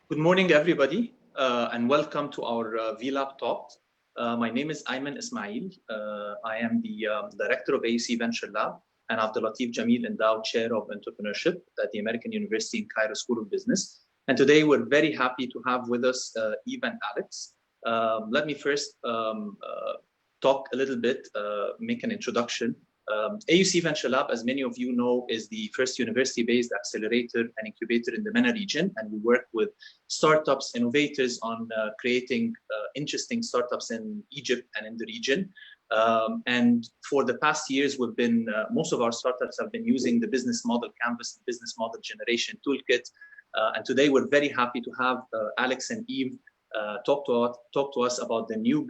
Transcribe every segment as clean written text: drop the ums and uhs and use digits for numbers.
Good morning, everybody, and welcome to our VLab talk. My name is Ayman Ismail. I am the director of AUC Venture Lab, and Abdulatif Jamil Endowed Chair of Entrepreneurship at the American University in Cairo School of Business. And today we're very happy to have with us Yves and Alex. Let me first talk a little bit, make an introduction. AUC Venture Lab, as many of you know, is the first university-based accelerator and incubator in the MENA region, and we work with startups, innovators on creating interesting startups in Egypt and in the region. And for the past years, we've been, most of our startups have been using the business model canvas, business model generation toolkit. And today we're very happy to have Alex and Yves talk to us about the new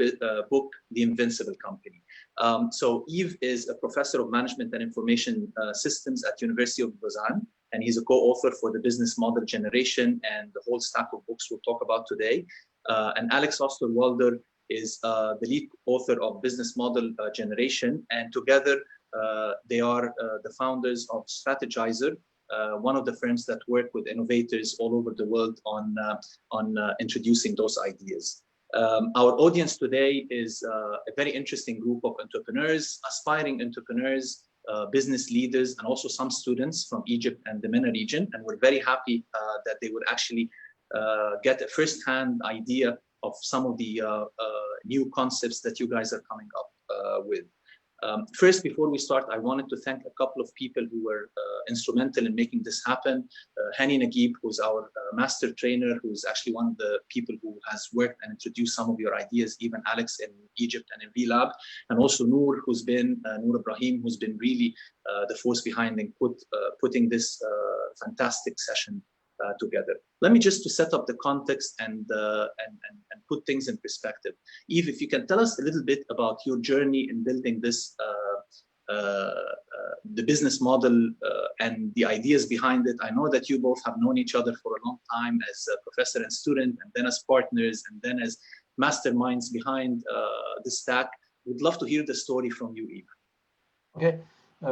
book, The Invincible Company. So Yves is a professor of management and information systems at University of Lausanne, and he's a co-author for the business model generation and the whole stack of books we'll talk about today. And Alex Osterwalder is the lead author of business model generation, and together they are the founders of Strategizer, one of the firms that work with innovators all over the world on introducing those ideas. Our audience today is a very interesting group of entrepreneurs, aspiring entrepreneurs, business leaders, and also some students from Egypt and the MENA region. And we're very happy that they would actually get a first-hand idea of some of the new concepts that you guys are coming up with. First, before we start, I wanted to thank a couple of people who were instrumental in making this happen. Hani Naguib, who's our master trainer, who's actually one of the people who has worked and introduced some of your ideas, even Alex in Egypt and in VLab, and also Noor, who's been, Noor Ibrahim, who's been really the force behind and putting this fantastic session together. Let me just to set up the context and put things in perspective. Yves, if you can tell us a little bit about your journey in building this, the business model and the ideas behind it. I know that you both have known each other for a long time as a professor and student, and then as partners, and then as masterminds behind the stack. We'd love to hear the story from you, Yves. Okay,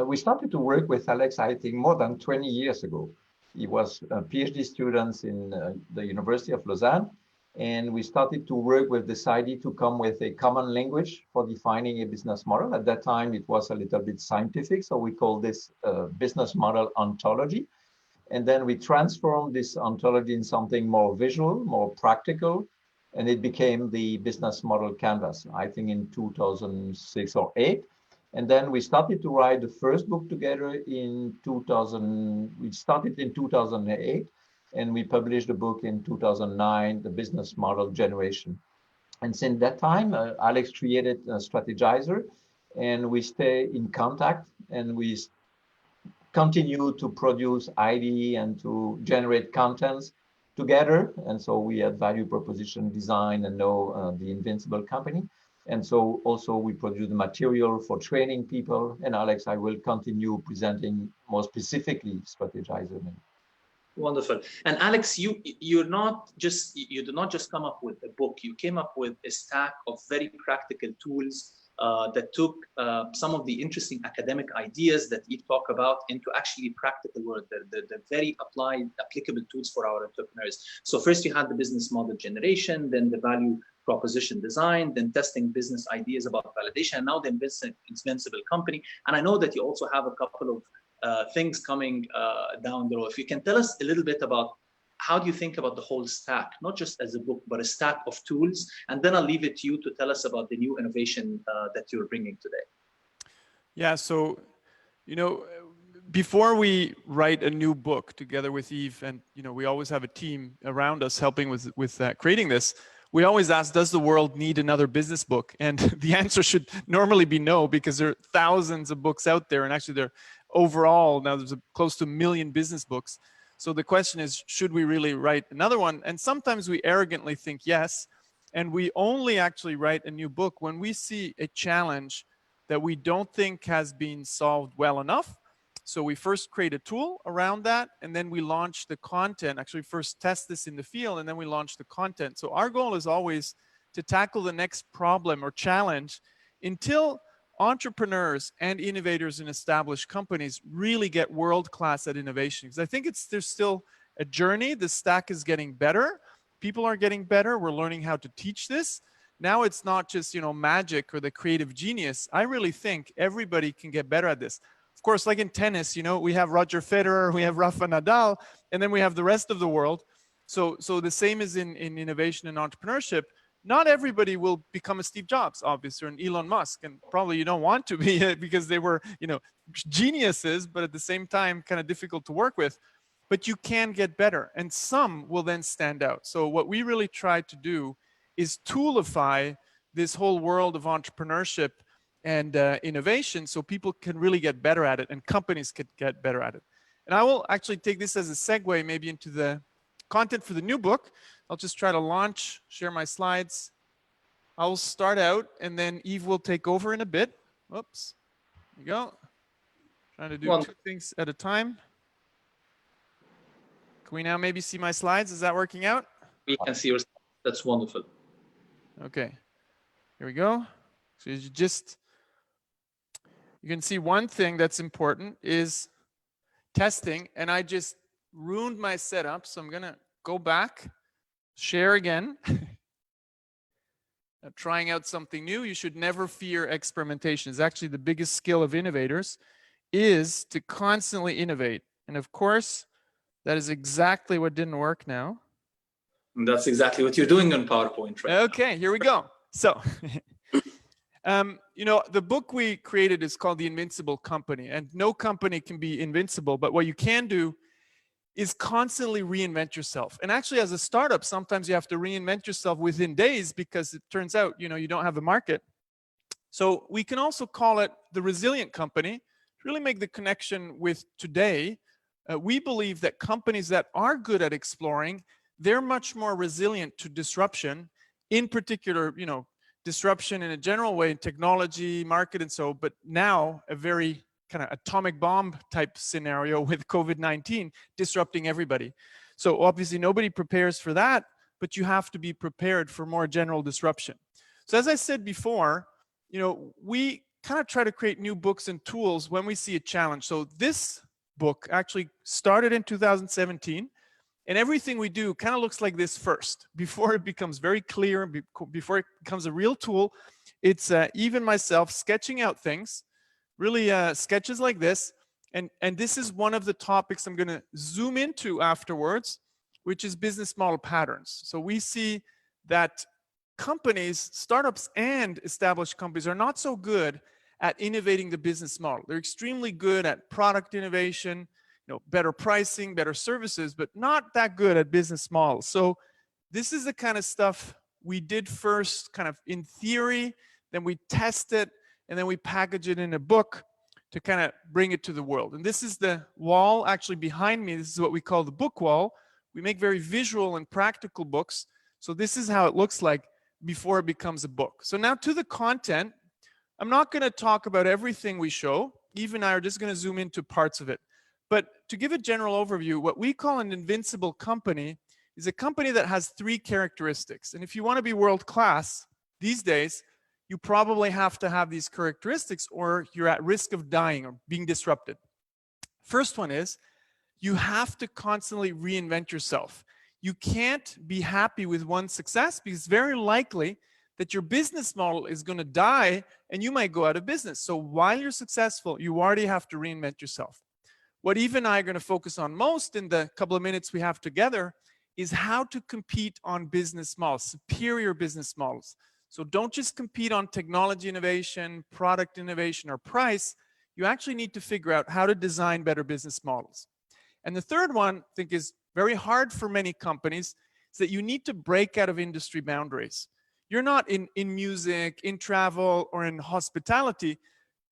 we started to work with Alex, I think, more than 20 years ago. He was a PhD student in the University of Lausanne, and we started to work with this idea to come with a common language for defining a business model. At that time, it was a little bit scientific, so we call this business model ontology. And then we transformed this ontology in something more visual, more practical, and it became the business model canvas, I think in 2006 or 8. And then we started to write the first book together in 2000. We started in 2008, and we published the book in 2009, The Business Model Generation. And since that time, Alex created a Strategizer, and we stay in contact, and we continue to produce ID and to generate contents together. And so we had value proposition design and know the Invincible Company. And so also we produce the material for training people. And Alex, I will continue presenting more specifically Strategizer. Wonderful. And Alex, you did not just come up with a book. You came up with a stack of very practical tools that took some of the interesting academic ideas that you talk about into actually practical work, the very applicable tools for our entrepreneurs. So first you had the business model generation, then the value proposition design, then testing business ideas about validation, and now the Invincible Company. And I know that you also have a couple of things coming down the road. If you can tell us a little bit about how do you think about the whole stack, not just as a book, but a stack of tools, and then I'll leave it to you to tell us about the new innovation that you're bringing today. Yeah, so, you know, before we write a new book together with Yves, and we always have a team around us helping with creating this, we always ask, does the world need another business book? And the answer should normally be no, because there are thousands of books out there, and actually there overall now there's close to 1 million business books. So the question is, should we really write another one? And sometimes we arrogantly think yes, and we only actually write a new book when we see a challenge that we don't think has been solved well enough. So we first create a tool around that, and then we launch the content. Actually, first test this in the field, and then we launch the content. So our goal is always to tackle the next problem or challenge until entrepreneurs and innovators in established companies really get world-class at innovation. Because I think there's still a journey. The stack is getting better. People are getting better. We're learning how to teach this. Now it's not just, magic or the creative genius. I really think everybody can get better at this. Of course, like in tennis, we have Roger Federer, we have Rafa Nadal, and then we have the rest of the world. So the same is in innovation and entrepreneurship. Not everybody will become a Steve Jobs, obviously, or an Elon Musk, and probably you don't want to be because they were, geniuses, but at the same time, kind of difficult to work with. But you can get better, and some will then stand out. So what we really try to do is toolify this whole world of entrepreneurship and innovation so people can really get better at it and companies could get better at it. And I will actually take this as a segue maybe into the content for the new book. I'll just try to share my slides. I'll start out and then Yves will take over in a bit. Oops, there you go. Trying to do two things at a time. Can we now maybe see my slides? Is that working out? We can see your slides. That's wonderful. Okay, here we go. So you can see one thing that's important is testing, and I just ruined my setup, so I'm gonna go back, share again. Trying out something new. You should never fear experimentation. It's actually the biggest skill of innovators, is to constantly innovate. And of course, that is exactly what didn't work now. And that's exactly what you're doing on PowerPoint right Okay, here we go. So, the book we created is called The Invincible Company, and no company can be invincible, but what you can do is constantly reinvent yourself. And actually, as a startup, sometimes you have to reinvent yourself within days because it turns out, you don't have a market. So we can also call it the resilient company to really make the connection with today. We believe that companies that are good at exploring, they're much more resilient to disruption, in particular, disruption in a general way in technology, market, and so, but now a very kind of atomic bomb type scenario with COVID-19 disrupting everybody. So obviously nobody prepares for that, but you have to be prepared for more general disruption. So as I said before, we kind of try to create new books and tools when we see a challenge. So this book actually started in 2017. And everything we do kind of looks like this first, before it becomes very clear, before it becomes a real tool. It's even myself sketching out things, really sketches like this. And this is one of the topics I'm going to zoom into afterwards, which is business model patterns. So we see that companies, startups and established companies are not so good at innovating the business model. They're extremely good at product innovation, better pricing, better services, but not that good at business models. So this is the kind of stuff we did first kind of in theory, then we test it, and then we package it in a book to kind of bring it to the world. And this is the wall actually behind me. This is what we call the book wall. We make very visual and practical books. So this is how it looks like before it becomes a book. So now to the content. I'm not going to talk about everything we show. Yves and I are just going to zoom into parts of it. But to give a general overview, what we call an invincible company is a company that has 3 characteristics. And if you want to be world-class these days, you probably have to have these characteristics or you're at risk of dying or being disrupted. First one is you have to constantly reinvent yourself. You can't be happy with one success because it's very likely that your business model is going to die and you might go out of business. So while you're successful, you already have to reinvent yourself. What Yves and I are going to focus on most in the couple of minutes we have together is how to compete on business models, superior business models. So don't just compete on technology innovation, product innovation, or price. you actually need to figure out how to design better business models. And the third one, I think, is very hard for many companies, is that you need to break out of industry boundaries. You're not in music, in travel, or in hospitality.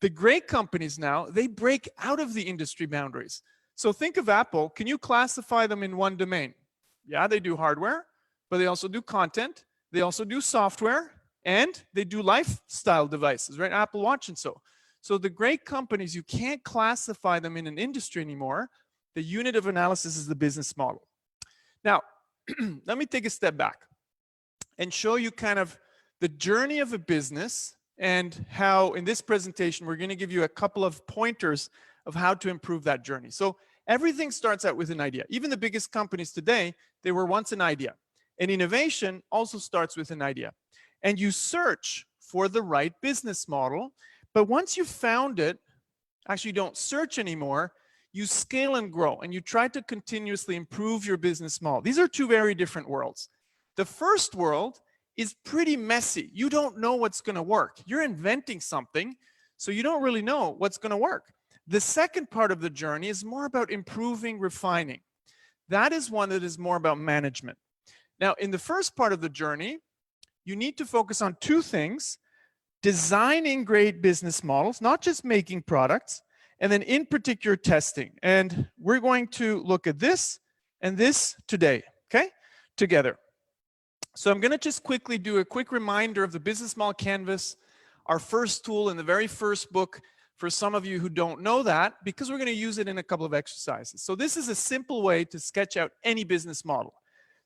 The great companies now, they break out of the industry boundaries. So think of Apple. Can you classify them in one domain? Yeah, they do hardware, but they also do content. They also do software, and they do lifestyle devices, right? Apple Watch and so. So the great companies, you can't classify them in an industry anymore. The unit of analysis is the business model. Now, let me take a step back and show you kind of the journey of a business and how, in this presentation, we're going to give you a couple of pointers of how to improve that journey. So everything starts out with an idea. Even the biggest companies today, they were once an idea. And innovation also starts with an idea. And you search for the right business model. But once you've found it, actually you don't search anymore. You scale and grow, and you try to continuously improve your business model. These are two very different worlds. The first world is pretty messy. You don't know what's going to work. You're inventing something, so you don't really know what's going to work. The second part of the journey is more about improving, refining. That is one that is more about management. Now, in the first part of the journey, you need to focus on two things: designing great business models, not just making products, and then in particular testing. And we're going to look at this and this today, okay, together. So I'm going to just quickly do a quick reminder of the business model canvas, our first tool in the very first book, for some of you who don't know that, because we're going to use it in a couple of exercises. So this is a simple way to sketch out any business model.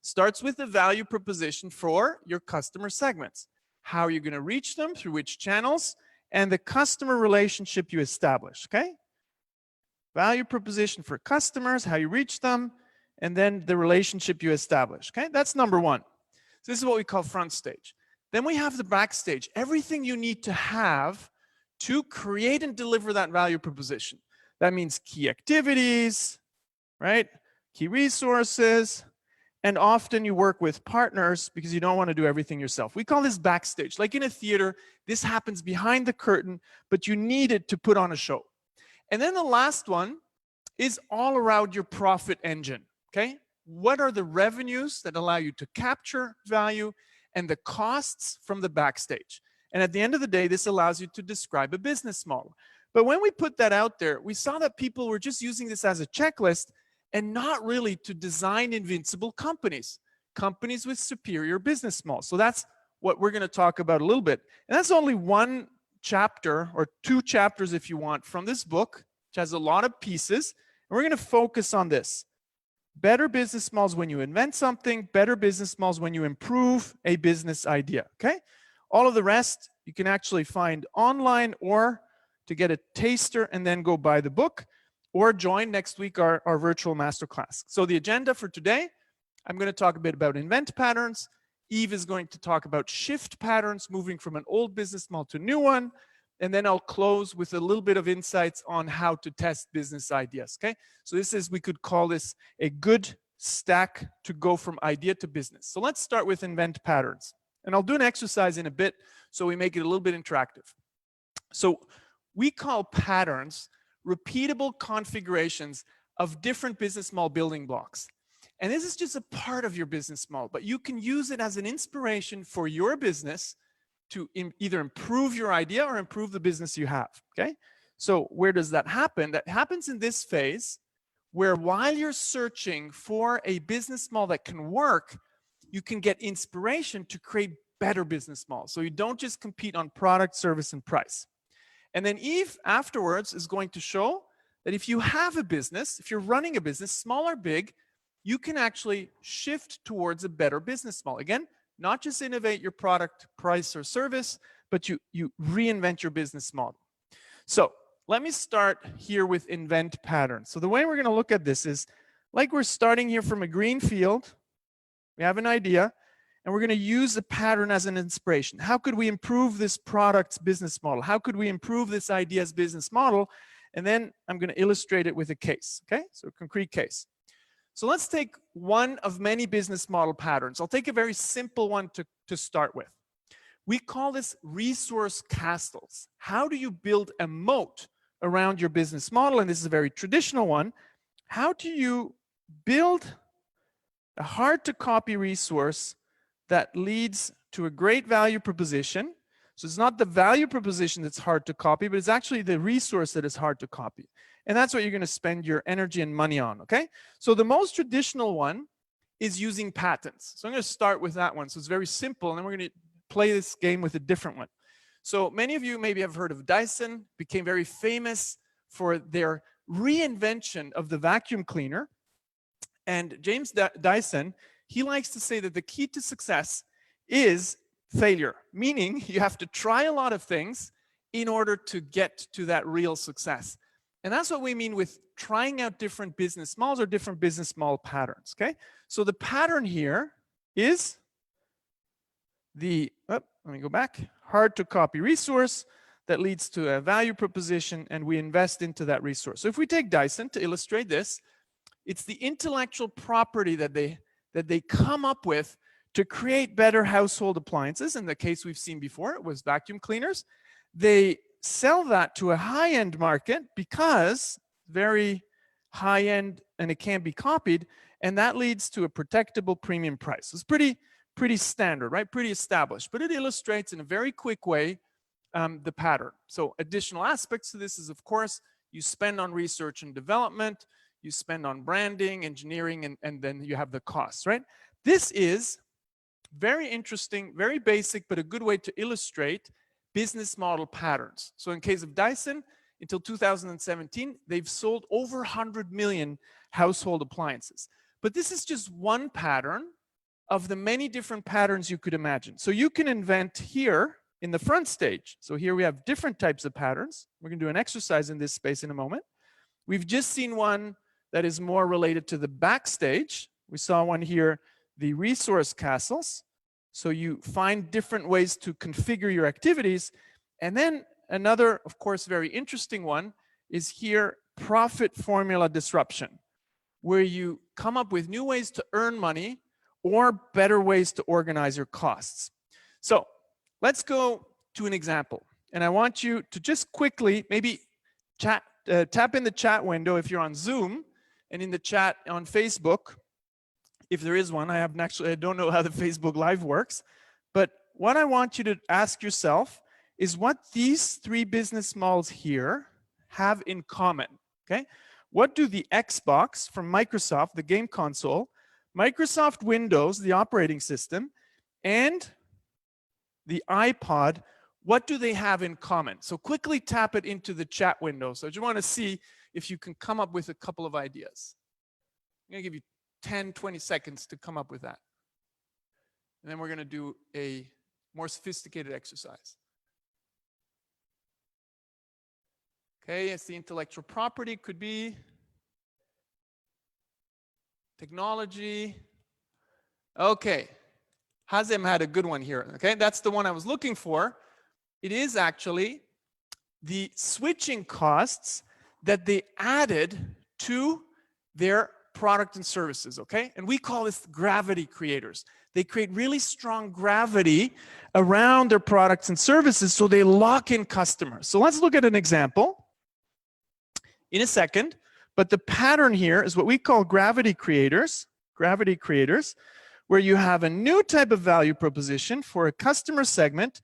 Starts with the value proposition for your customer segments. How are you going to reach them, through which channels, and the customer relationship you establish, okay? Value proposition for customers, how you reach them, and then the relationship you establish, okay? That's number one. So this is what we call front stage. Then we have the backstage, everything you need to have to create and deliver that value proposition. That means key activities, right? Key resources, and often you work with partners because you don't want to do everything yourself. We call this backstage. Like in a theater, this happens behind the curtain, but you need it to put on a show. And then the last one is all around your profit engine, okay? What are the revenues that allow you to capture value, and the costs from the backstage? And at the end of the day, this allows you to describe a business model. But when we put that out there, we saw that people were just using this as a checklist and not really to design invincible companies, companies with superior business models. So that's what we're going to talk about a little bit. And that's only one chapter, or two chapters if you want, from this book, which has a lot of pieces. And we're going to focus on this. Better business models when you invent something, better business models when you improve a business idea, okay? All of the rest you can actually find online, or to get a taster and then go buy the book, or join next week our virtual masterclass. So the agenda for today, I'm going to talk a bit about invent patterns. Yves is going to talk about shift patterns, moving from an old business model to a new one. And then I'll close with a little bit of insights on how to test business ideas, okay? So this is, we could call this a good stack to go from idea to business. So let's start with invent patterns. And I'll do an exercise in a bit so we make it a little bit interactive. So we call patterns repeatable configurations of different business model building blocks. And this is just a part of your business model, but you can use it as an inspiration for your business to either improve your idea or improve the business you have, okay? So where does that happen? That happens in this phase where while you're searching for a business model that can work, you can get inspiration to create better business models. So you don't just compete on product, service, and price. And then Yves afterwards is going to show that if you have a business, if you're running a business, small or big, you can actually shift towards a better business model. Again, not just innovate your product, price, or service, but you reinvent your business model. So let me start here with invent patterns. So the way we're going to look at this is like we're starting here from a green field. We have an idea, and we're going to use a pattern as an inspiration. How could we improve this product's business model? How could we improve this idea's business model? And then I'm going to illustrate it with a case, okay? So a concrete case. So let's take one of many business model patterns. I'll take a very simple one to start with. We call this resource castles. How do you build a moat around your business model, and this is a very traditional one. How do you build a hard to copy resource that leads to a great value proposition? So it's not the value proposition that's hard to copy, but it's actually the resource that is hard to copy. And that's what you're going to spend your energy and money on, okay? So the most traditional one is using patents. So I'm going to start with that one. So it's very simple, and then we're going to play this game with a different one. So many of you maybe have heard of Dyson, became very famous for their reinvention of the vacuum cleaner. And James Dyson, he likes to say that the key to success is failure, meaning you have to try a lot of things in order to get to that real success. And that's what we mean with trying out different business models or different business model patterns, okay? So the pattern here is the, let me go back, hard to copy resource that leads to a value proposition, and we invest into that resource. So if we take Dyson to illustrate this, it's the intellectual property that they come up with to create better household appliances. In the case we've seen before, it was vacuum cleaners. They sell that to a high-end market because very high-end and it can't be copied, and that leads to a protectable premium price. It's pretty standard, right? Pretty established, but it illustrates in a very quick way the pattern. So additional aspects to this is, of course, you spend on research and development, you spend on branding, engineering, and then you have the costs, right? This is very interesting, very basic, but a good way to illustrate business model patterns. So in case of Dyson, until 2017, they've sold over 100 million household appliances. But this is just one pattern of the many different patterns you could imagine. So you can invent here in the front stage. So here we have different types of patterns. We're going to do an exercise in this space in a moment. We've just seen one that is more related to the backstage. We saw one here, the resource castles. So you find different ways to configure your activities. And then another, of course, very interesting one is here, profit formula disruption, where you come up with new ways to earn money or better ways to organize your costs. So let's go to an example. And I want you to just quickly maybe tap in the chat window if you're on Zoom, and in the chat on Facebook, if there is one. I don't know how the Facebook Live works, but what I want you to ask yourself is what these three business models here have in common, okay? What do the Xbox from Microsoft, the game console, Microsoft Windows, the operating system, and the iPod, what do they have in common? So quickly tap it into the chat window. So I just want to see if you can come up with a couple of ideas. I'm going to give you 10, 20 seconds to come up with that. And then we're going to do a more sophisticated exercise. Okay, it's the intellectual property, could be technology. Okay, Hazem had a good one here. Okay, that's the one I was looking for. It is actually the switching costs that they added to their product and services, okay? And we call this gravity creators. They create really strong gravity around their products and services so they lock in customers. So let's look at an example in a second, but the pattern here is what we call gravity creators, where you have a new type of value proposition for a customer segment,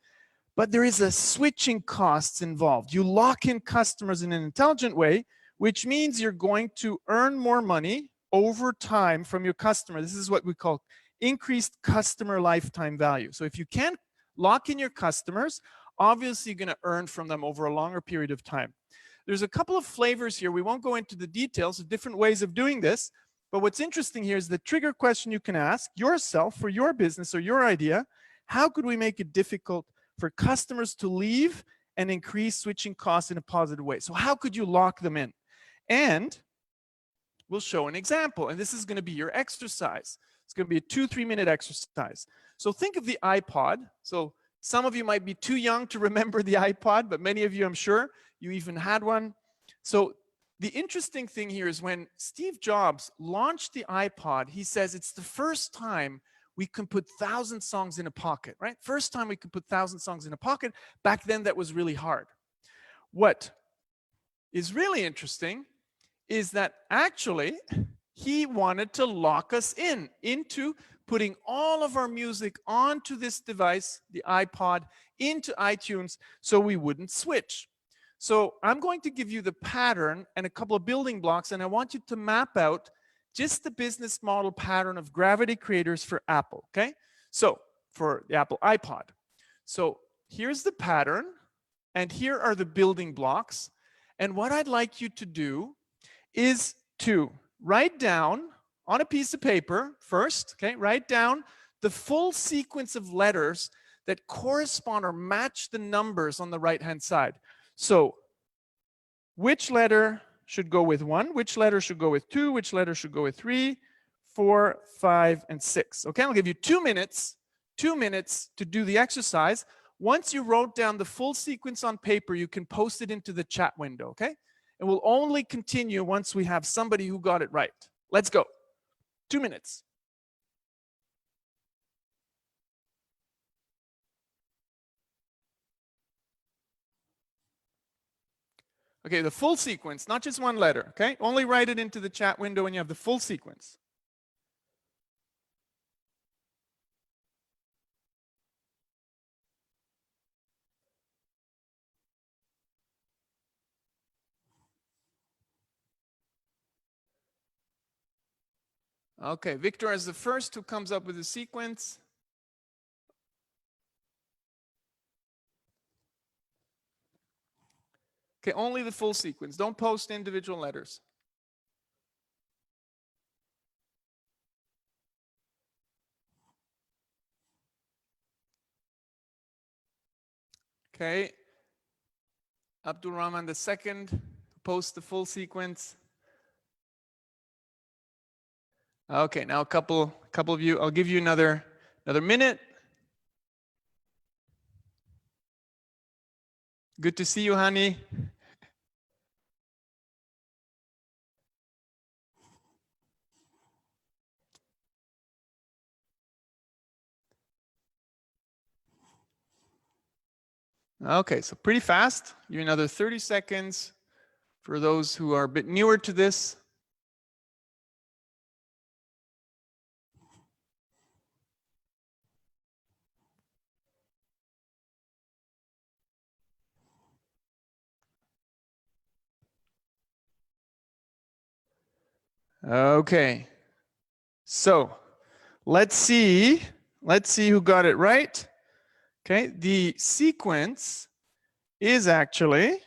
but there is a switching costs involved. You lock in customers in an intelligent way, which means you're going to earn more money over time from your customer. This is what we call increased customer lifetime value. So if you can't lock in your customers, obviously you're going to earn from them over a longer period of time. There's a couple of flavors here. We won't go into the details of different ways of doing this, but what's interesting here is the trigger question you can ask yourself for your business or your idea. How could we make it difficult for customers to leave and increase switching costs in a positive way? So how could you lock them in? And we'll show an example, and this is going to be your exercise. It's going to be a 2-3 minute exercise. So think of the iPod. So some of you might be too young to remember the iPod, but many of you, I'm sure, you even had one. So the interesting thing here is when Steve Jobs launched the iPod, he says it's the first time we can put 1,000 songs in a pocket, right? First time we could put 1,000 songs in a pocket. Back then, that was really hard. What is really interesting is that actually he wanted to lock us into putting all of our music onto this device, the iPod, into iTunes, so we wouldn't switch. So I'm going to give you the pattern and a couple of building blocks, and I want you to map out just the business model pattern of Gravity Creators for Apple, okay? So for the Apple iPod. So here's the pattern, and here are the building blocks. And what I'd like you to do is to write down on a piece of paper first, okay, write down the full sequence of letters that correspond or match the numbers on the right-hand side. So which letter should go with 1, which letter should go with 2, which letter should go with 3, 4, 5, and 6. Okay, I'll give you 2 minutes to do the exercise. Once you wrote down the full sequence on paper, you can post it into the chat window, okay? And we'll only continue once we have somebody who got it right. Let's go. 2 minutes. Okay, the full sequence, not just one letter, okay? Only write it into the chat window when you have the full sequence. Okay, Victor is the first who comes up with the sequence. Okay, only the full sequence. Don't post individual letters. Okay, Abdul Rahman the second, post the full sequence. Okay, now a couple of you, I'll give you another minute. Good to see you, honey. Okay, so pretty fast. Give you another 30 seconds for those who are a bit newer to this. Okay, so let's see who got it right. Okay, the sequence is actually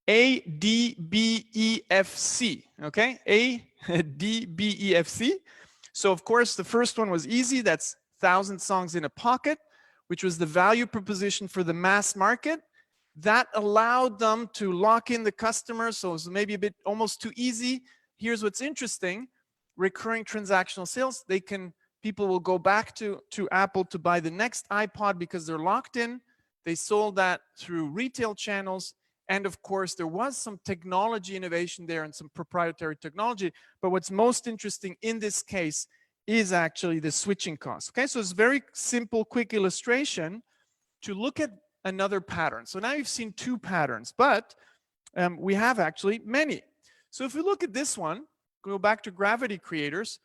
A, D, B, E, F, C. Okay, A, D, B, E, F, C. So of course, the first one was easy. That's 1,000 songs in a pocket, which was the value proposition for the mass market. That allowed them to lock in the customers. So it was maybe a bit almost too easy. Here's what's interesting. Recurring transactional sales, people will go back to Apple to buy the next iPod because they're locked in. They sold that through retail channels. And of course, there was some technology innovation there and some proprietary technology. But what's most interesting in this case is actually the switching cost. Okay, so it's a very simple, quick illustration to look at another pattern. So now you've seen 2 patterns, but we have actually many. So if we look at this one, go back to Gravity Creators,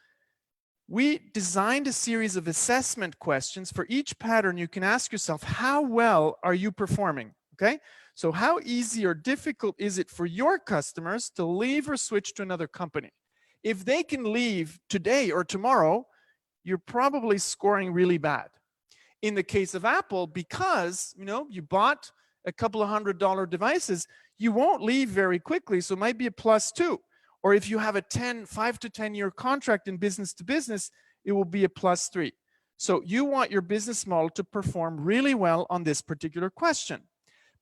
we designed a series of assessment questions. For each pattern, you can ask yourself, how well are you performing? Okay, so how easy or difficult is it for your customers to leave or switch to another company? If they can leave today or tomorrow, you're probably scoring really bad. In the case of Apple, because you bought a couple of $100 devices, you won't leave very quickly, so it might be a +2. Or if you have a 5 to 10 year contract in business to business, it will be a +3. So you want your business model to perform really well on this particular question.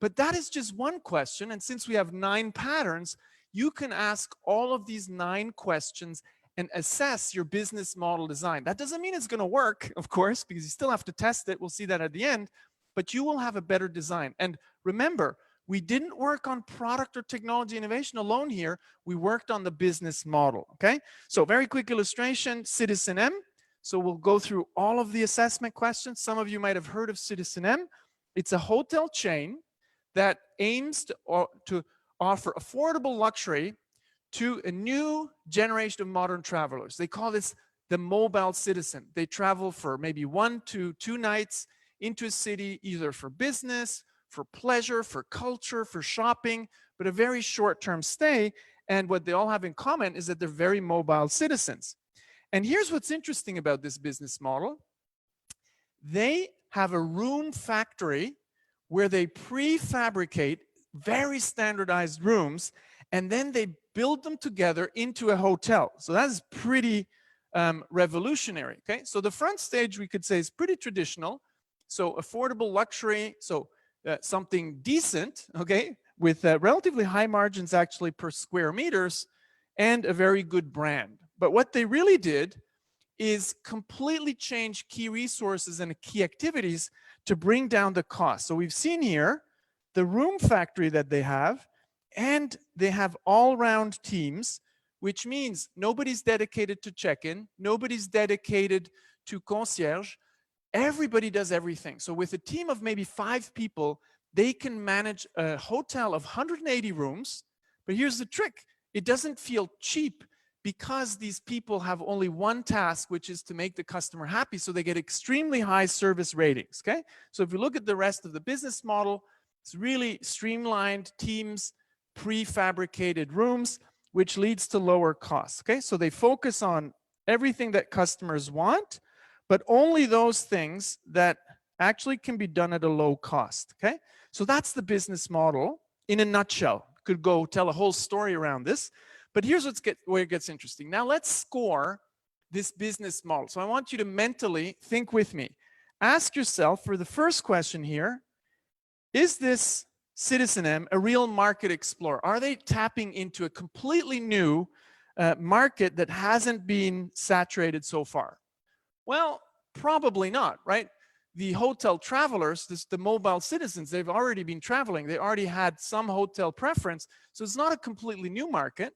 But that is just one question. And since we have 9 patterns, you can ask all of these 9 questions and assess your business model design. That doesn't mean it's going to work, of course, because you still have to test it. We'll see that at the end. But you will have a better design. And remember, we didn't work on product or technology innovation alone here. We worked on the business model, okay? So very quick illustration, Citizen M. So we'll go through all of the assessment questions. Some of you might have heard of Citizen M. It's a hotel chain that aims to offer affordable luxury to a new generation of modern travelers. They call this the mobile citizen. They travel for maybe 1 to 2 nights into a city, either for business, for pleasure, for culture, for shopping, but a very short-term stay. And what they all have in common is that they're very mobile citizens. And here's what's interesting about this business model. They have a room factory where they prefabricate very standardized rooms, and then they build them together into a hotel. So that's pretty revolutionary. Okay, so the front stage, we could say, is pretty traditional. So affordable luxury, so something decent, okay, with relatively high margins actually per square meters, and a very good brand. But what they really did is completely change key resources and key activities to bring down the cost. So we've seen here the room factory that they have, and they have all-round teams, which means nobody's dedicated to check-in, nobody's dedicated to concierge. Everybody does everything. So with a team of maybe 5 people, they can manage a hotel of 180 rooms. But here's the trick. It doesn't feel cheap because these people have only one task, which is to make the customer happy. So they get extremely high service ratings. Okay. So if you look at the rest of the business model, it's really streamlined teams, prefabricated rooms, which leads to lower costs. Okay. So they focus on everything that customers want, but only those things that actually can be done at a low cost. Okay. So that's the business model in a nutshell. Could go tell a whole story around this, but here's where it gets interesting. Now let's score this business model. So I want you to mentally think with me. Ask yourself for the first question here, is this Citizen M a real market explorer? Are they tapping into a completely new market that hasn't been saturated so far? Well, probably not, right? The hotel travelers, the mobile citizens, they've already been traveling. They already had some hotel preference. So it's not a completely new market.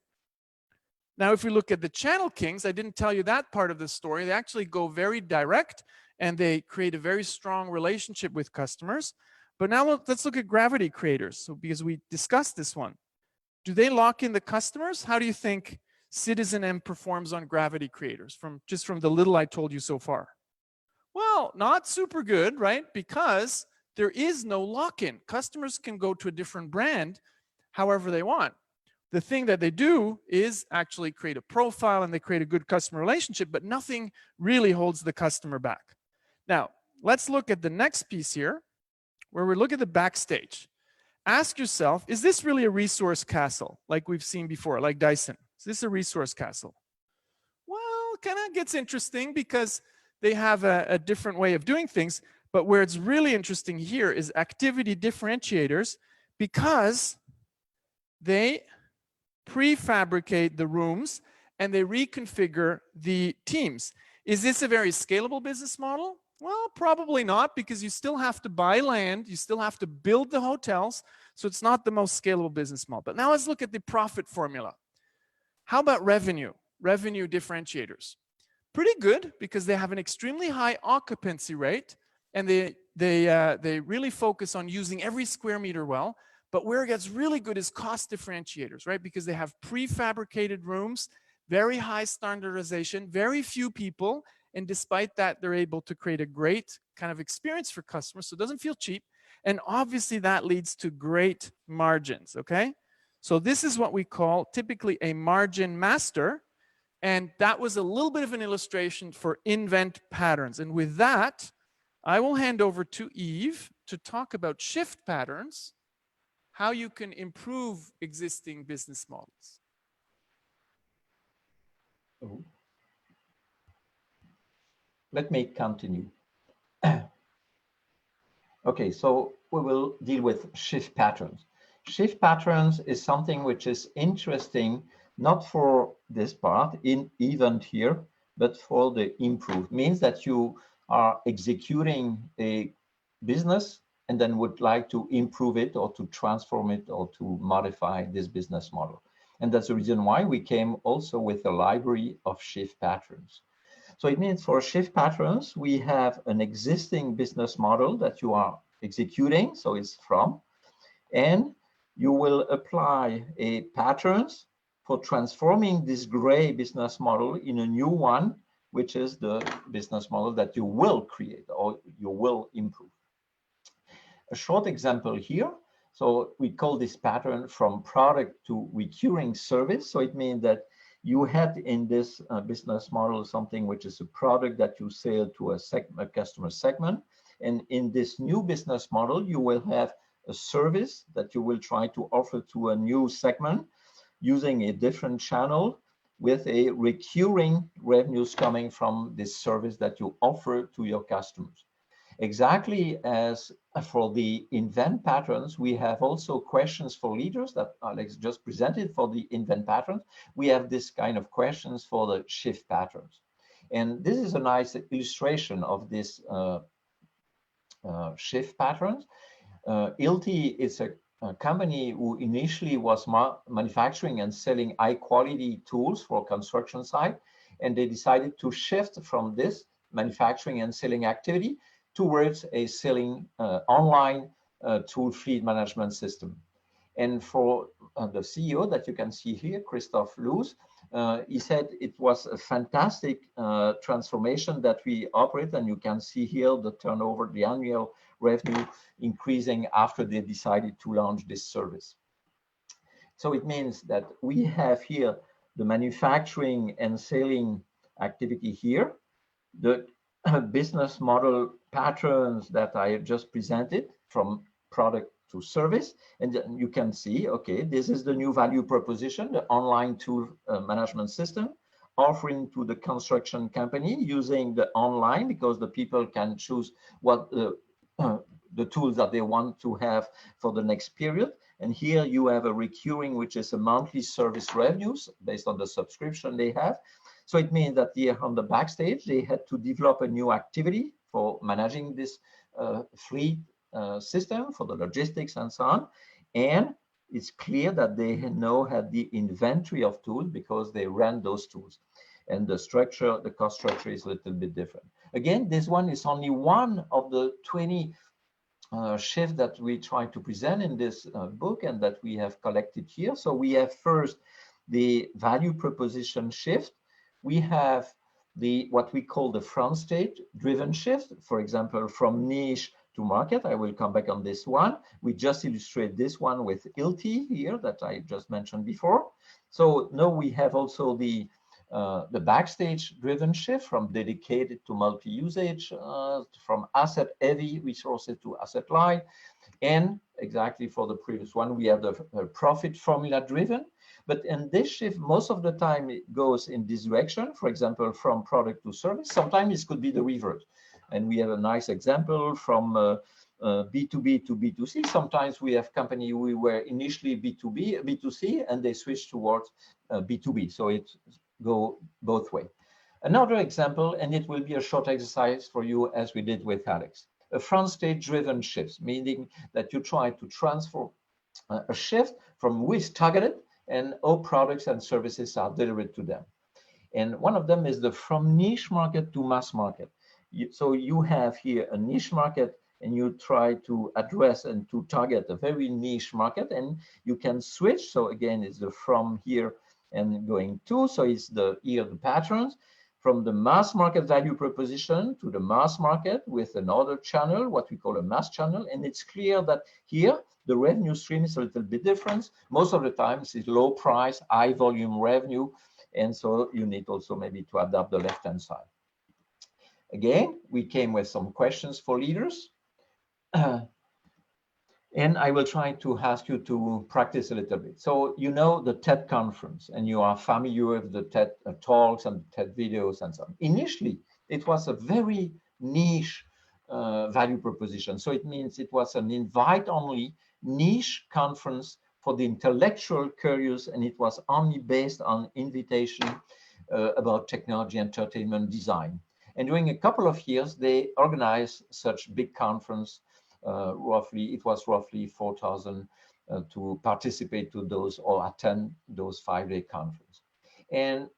Now, if we look at the Channel Kings, I didn't tell you that part of the story. They actually go very direct and they create a very strong relationship with customers. But now let's look at Gravity Creators. So because we discussed this one, do they lock in the customers? How do you think Citizen M performs on Gravity Creators just from the little I told you so far? Well, not super good, right? Because there is no lock-in. Customers can go to a different brand however they want. The thing that they do is actually create a profile and they create a good customer relationship, but nothing really holds the customer back. Now, let's look at the next piece here, where we look at the backstage. Ask yourself, is this really a resource castle like we've seen before, like Dyson? Is this a resource castle? Well, it kind of gets interesting because they have a different way of doing things, but where it's really interesting here is activity differentiators, because they prefabricate the rooms and they reconfigure the teams. Is this a very scalable business model? Well, probably not, because you still have to buy land, you still have to build the hotels, so it's not the most scalable business model. But now let's look at the profit formula. How about revenue differentiators? Pretty good, because they have an extremely high occupancy rate and they really focus on using every square meter well. But where it gets really good is cost differentiators, right? Because they have prefabricated rooms, very high standardization, very few people, and despite that, they're able to create a great kind of experience for customers, so it doesn't feel cheap. And obviously that leads to great margins, okay? So this is what we call typically a margin master. And that was a little bit of an illustration for invent patterns. And with that, I will hand over to Yves to talk about shift patterns, how you can improve existing business models. Let me continue. Okay, so we will deal with shift patterns. Shift patterns is something which is interesting, not for this part in event here, but for the improve. Means that you are executing a business and then would like to improve it or to transform it or to modify this business model. And that's the reason why we came also with a library of shift patterns. So it means for shift patterns, we have an existing business model that you are executing, so it's from, and you will apply a patterns for transforming this gray business model in a new one, which is the business model that you will create or you will improve. A short example here. So we call this pattern from product to recurring service. So it means that you had in this business model something which is a product that you sell to a customer segment. And in this new business model, you will have a service that you will try to offer to a new segment using a different channel with a recurring revenues coming from this service that you offer to your customers. Exactly as for the invent patterns, we have also questions for leaders that Alex just presented for the invent patterns. We have this kind of questions for the shift patterns. And this is a nice illustration of this shift patterns. ILTI is a company who initially was manufacturing and selling high quality tools for construction site. And they decided to shift from this manufacturing and selling activity towards a selling online tool fleet management system. And for the CEO that you can see here, Christoph Loos, he said it was a fantastic transformation that we operate. And you can see here the turnover, the annual revenue increasing after they decided to launch this service. So it means that we have here the manufacturing and selling activity here, the business model patterns that I just presented from product to service. And you can see, okay, this is the new value proposition, the online tool management system, offering to the construction company using the online, because the people can choose what the tools that they want to have for the next period. And here you have a recurring, which is a monthly service revenues based on the subscription they have. So it means that here on the backstage, they had to develop a new activity for managing this fleet system for the logistics and so on. And it's clear that they now had the inventory of tools because they ran those tools. And the structure, the cost structure is a little bit different. Again, this one is only one of the 20 shifts that we try to present in this book and that we have collected here. So we have first the value proposition shift. We have the what we call the front stage driven shift, for example, from niche to market. I will come back on this one. We just illustrate this one with ILTI here that I just mentioned before. So now we have also the backstage driven shift from dedicated to multi-usage, from asset heavy resources to asset light. And exactly for the previous one, we have the profit formula driven. But in this shift, most of the time it goes in this direction, for example, from product to service. Sometimes it could be the reverse. And we have a nice example from B2B to B2C. Sometimes we have companies who were initially B2B, B2C, and they switch towards B2B. So it go both ways. Another example, and it will be a short exercise for you as we did with Alex. A front stage driven shift, meaning that you try to transform a shift from who is targeted and all products and services are delivered to them. And one of them is the from niche market to mass market. So you have here a niche market and you try to address and to target a very niche market, and you can switch. So again, it's the from here and going to, so it's the here the patterns from the mass market value proposition to the mass market with another channel, what we call a mass channel. And it's clear that here the revenue stream is a little bit different. Most of the times it's low price, high volume revenue. And so you need also maybe to adapt the left-hand side. Again, we came with some questions for leaders. And I will try to ask you to practice a little bit. So you know the TED conference and you are familiar with the TED talks and TED videos and so on. Initially, it was a very niche value proposition. So it means it was an invite-only niche conference for the intellectual curious, and it was only based on invitation about technology, entertainment, design. And during a couple of years, they organized such big conference. It was roughly 4,000 to participate to those or attend those 5-day conference. And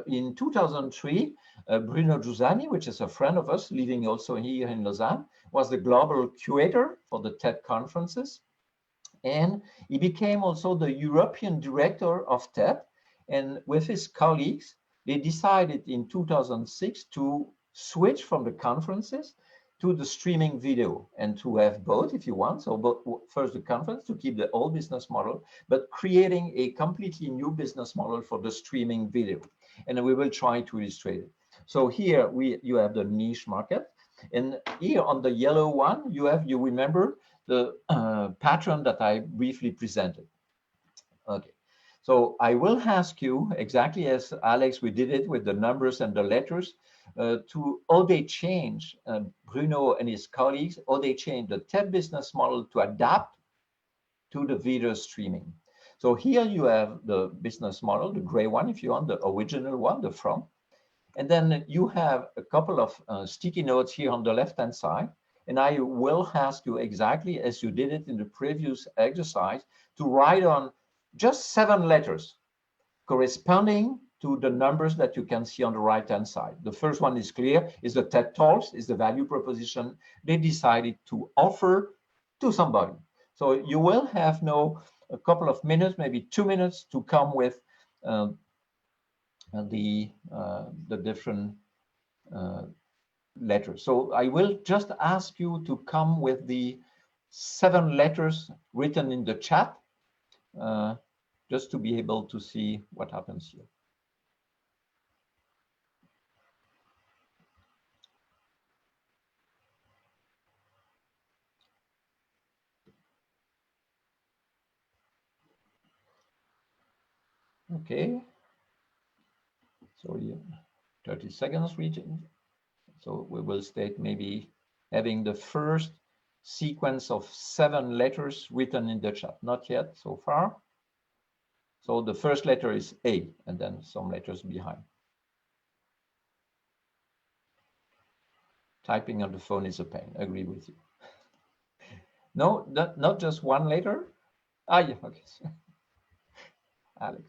in 2003, Bruno Giussani, which is a friend of us living also here in Lausanne, was the global curator for the TED conferences. And he became also the European director of TED. And with his colleagues, they decided in 2006 to switch from the conferences to the streaming video and to have both if you want. So first the conference to keep the old business model, but creating a completely new business model for the streaming video. And we will try to illustrate it. So here you have the niche market. And here on the yellow one, you remember the pattern that I briefly presented. Okay. So I will ask you, exactly as Alex, we did it with the numbers and the letters, to how they change, Bruno and his colleagues, how they change the TED business model to adapt to the video streaming. So here you have the business model, the gray one, if you want, the original one, the front. And then you have a couple of sticky notes here on the left-hand side. And I will ask you exactly as you did it in the previous exercise to write on just 7 letters corresponding to the numbers that you can see on the right-hand side. The first one is clear, is the TED Talks, is the value proposition they decided to offer to somebody. So you will have now a couple of minutes, maybe 2 minutes, to come with the different letters. So I will just ask you to come with the 7 letters written in the chat, just to be able to see what happens here. Okay. So yeah, 30 seconds reaching. So we will state maybe having the first sequence of 7 letters written in the chat. Not yet so far. So the first letter is A, and then some letters behind. Typing on the phone is a pain. I agree with you. No, not just one letter. Ah, yeah, okay. Alex.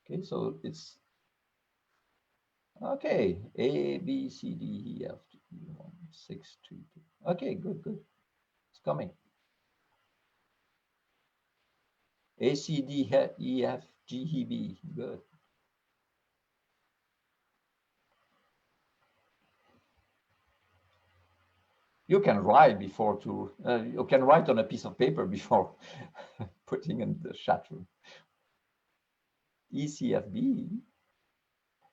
Okay, so it's okay. A, B, C, D, E, F, G, 1, 6, 3, 2. Okay, good, good. It's coming. A, C, D, E, F, G, E, B. Good. You can write before to. You can write on a piece of paper before putting in the chat room. E, C, F, B.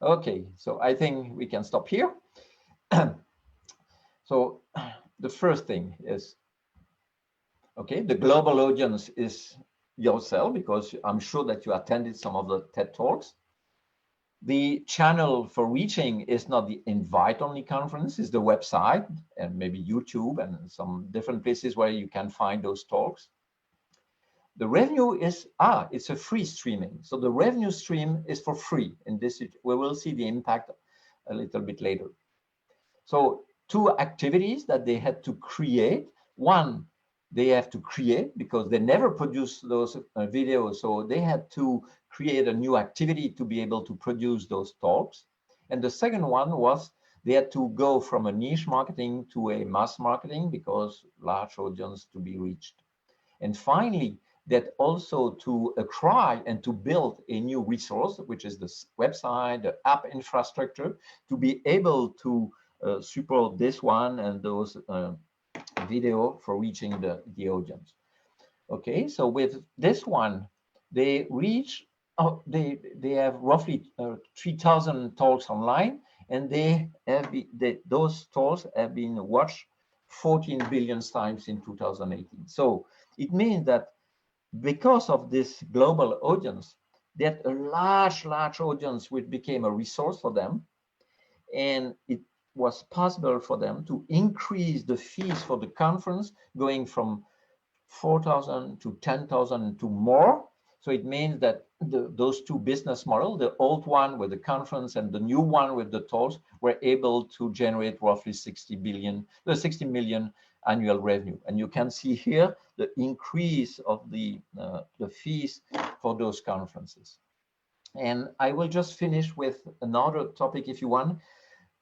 Okay, so I think we can stop here. So the first thing is, okay, the global audience is yourself, because I'm sure that you attended some of the TED Talks. The channel for reaching is not the invite-only conference, it's the website and maybe YouTube and some different places where you can find those talks. The revenue is, it's a free streaming. So the revenue stream is for free. And this, we will see the impact a little bit later. So 2 activities that they had to create. One, they have to create because they never produced those videos. So they had to create a new activity to be able to produce those talks. And the second one was they had to go from a niche marketing to a mass marketing because large audience to be reached. And finally, that also to acquire and to build a new resource, which is the website, the app infrastructure, to be able to support this one and those video for reaching the audience. Okay, so with this one, they reach, they have roughly 3,000 talks online, and those talks have been watched 14 billion times in 2018. So it means that because of this global audience, that a large audience which became a resource for them, and it was possible for them to increase the fees for the conference going from 4,000 to 10,000 to more. So it means that those 2 business models, the old one with the conference and the new one with the talks, were able to generate roughly 60 million annual revenue. And you can see here the increase of the fees for those conferences. And I will just finish with another topic if you want.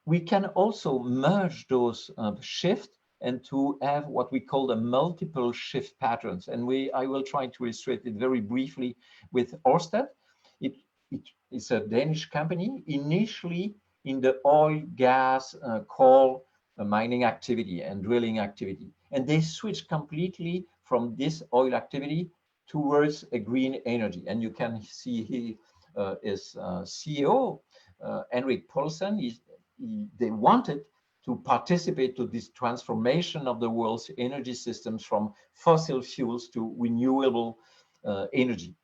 We can also merge those shifts and to have what we call the multiple shift patterns. And I will try to illustrate it very briefly with Ørsted. It is a Danish company, initially in the oil, gas, coal mining activity and drilling activity. And they switched completely from this oil activity towards a green energy. And you can see here is CEO, Henrik Poulsen. They wanted to participate to this transformation of the world's energy systems from fossil fuels to renewable energy,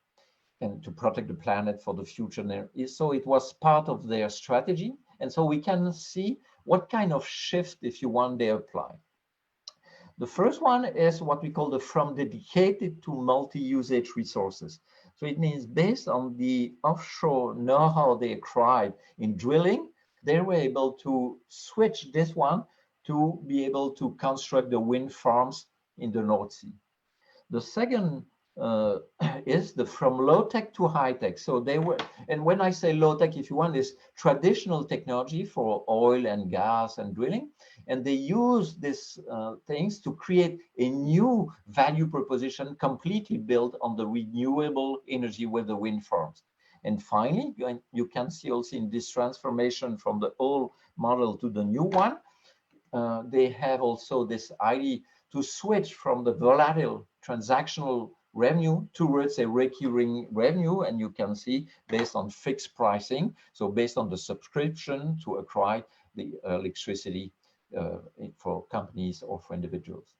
and to protect the planet for the future. So it was part of their strategy. And so we can see what kind of shift, if you want, they apply. The first one is what we call the from dedicated to multi-usage resources. So it means based on the offshore know-how they acquired in drilling, they were able to switch this one to be able to construct the wind farms in the North Sea. The second is the from low tech to high tech. So they were, and when I say low tech, if you want, is traditional technology for oil and gas and drilling, and they use these things to create a new value proposition completely built on the renewable energy with the wind farms. And finally, you can see also in this transformation from the old model to the new one, they have also this idea to switch from the volatile transactional revenue towards a recurring revenue. And you can see based on fixed pricing, so based on the subscription to acquire the electricity for companies or for individuals.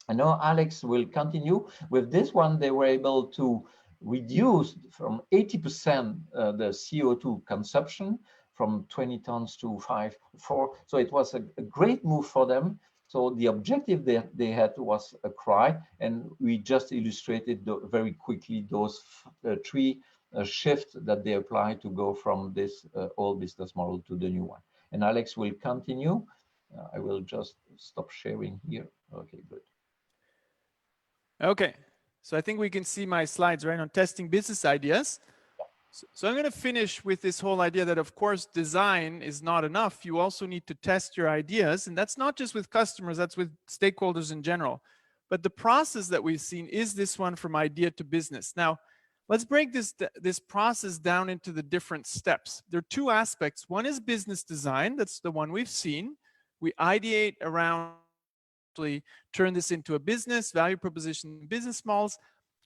And now Alex will continue with this one. They were able to reduce from 80% the CO2 consumption from 20 tons to 4. So it was a great move for them. So the objective that they had was acquire, and we just illustrated very quickly those three shifts that they applied to go from this old business model to the new one. And Alex will continue. I will just stop sharing here. Okay, good. Okay, so I think we can see my slides, right, on testing business ideas. So I'm going to finish with this whole idea that, of course, design is not enough. You also need to test your ideas. And that's not just with customers, that's with stakeholders in general. But the process that we've seen is this one from idea to business. Now, let's break this process down into the different steps. There are two aspects. One is business design. That's the one we've seen. We ideate around, turn this into a business, value proposition, business models.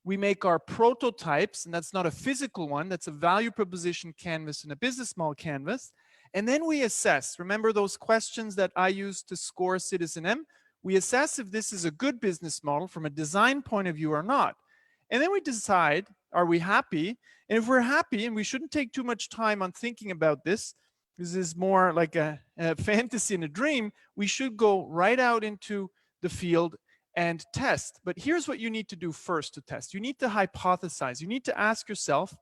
We make our prototypes, and that's not a physical one, that's a value proposition canvas and a business model canvas. And then we assess. Remember those questions that I used to score Citizen M? We assess if this is a good business model from a design point of view or not. And then we decide, are we happy? And if we're happy, and we shouldn't take too much time on thinking about this is more like a fantasy and a dream, we should go right out into the field and test. But here's what you need to do first to test. You need to hypothesize. You need to ask yourself,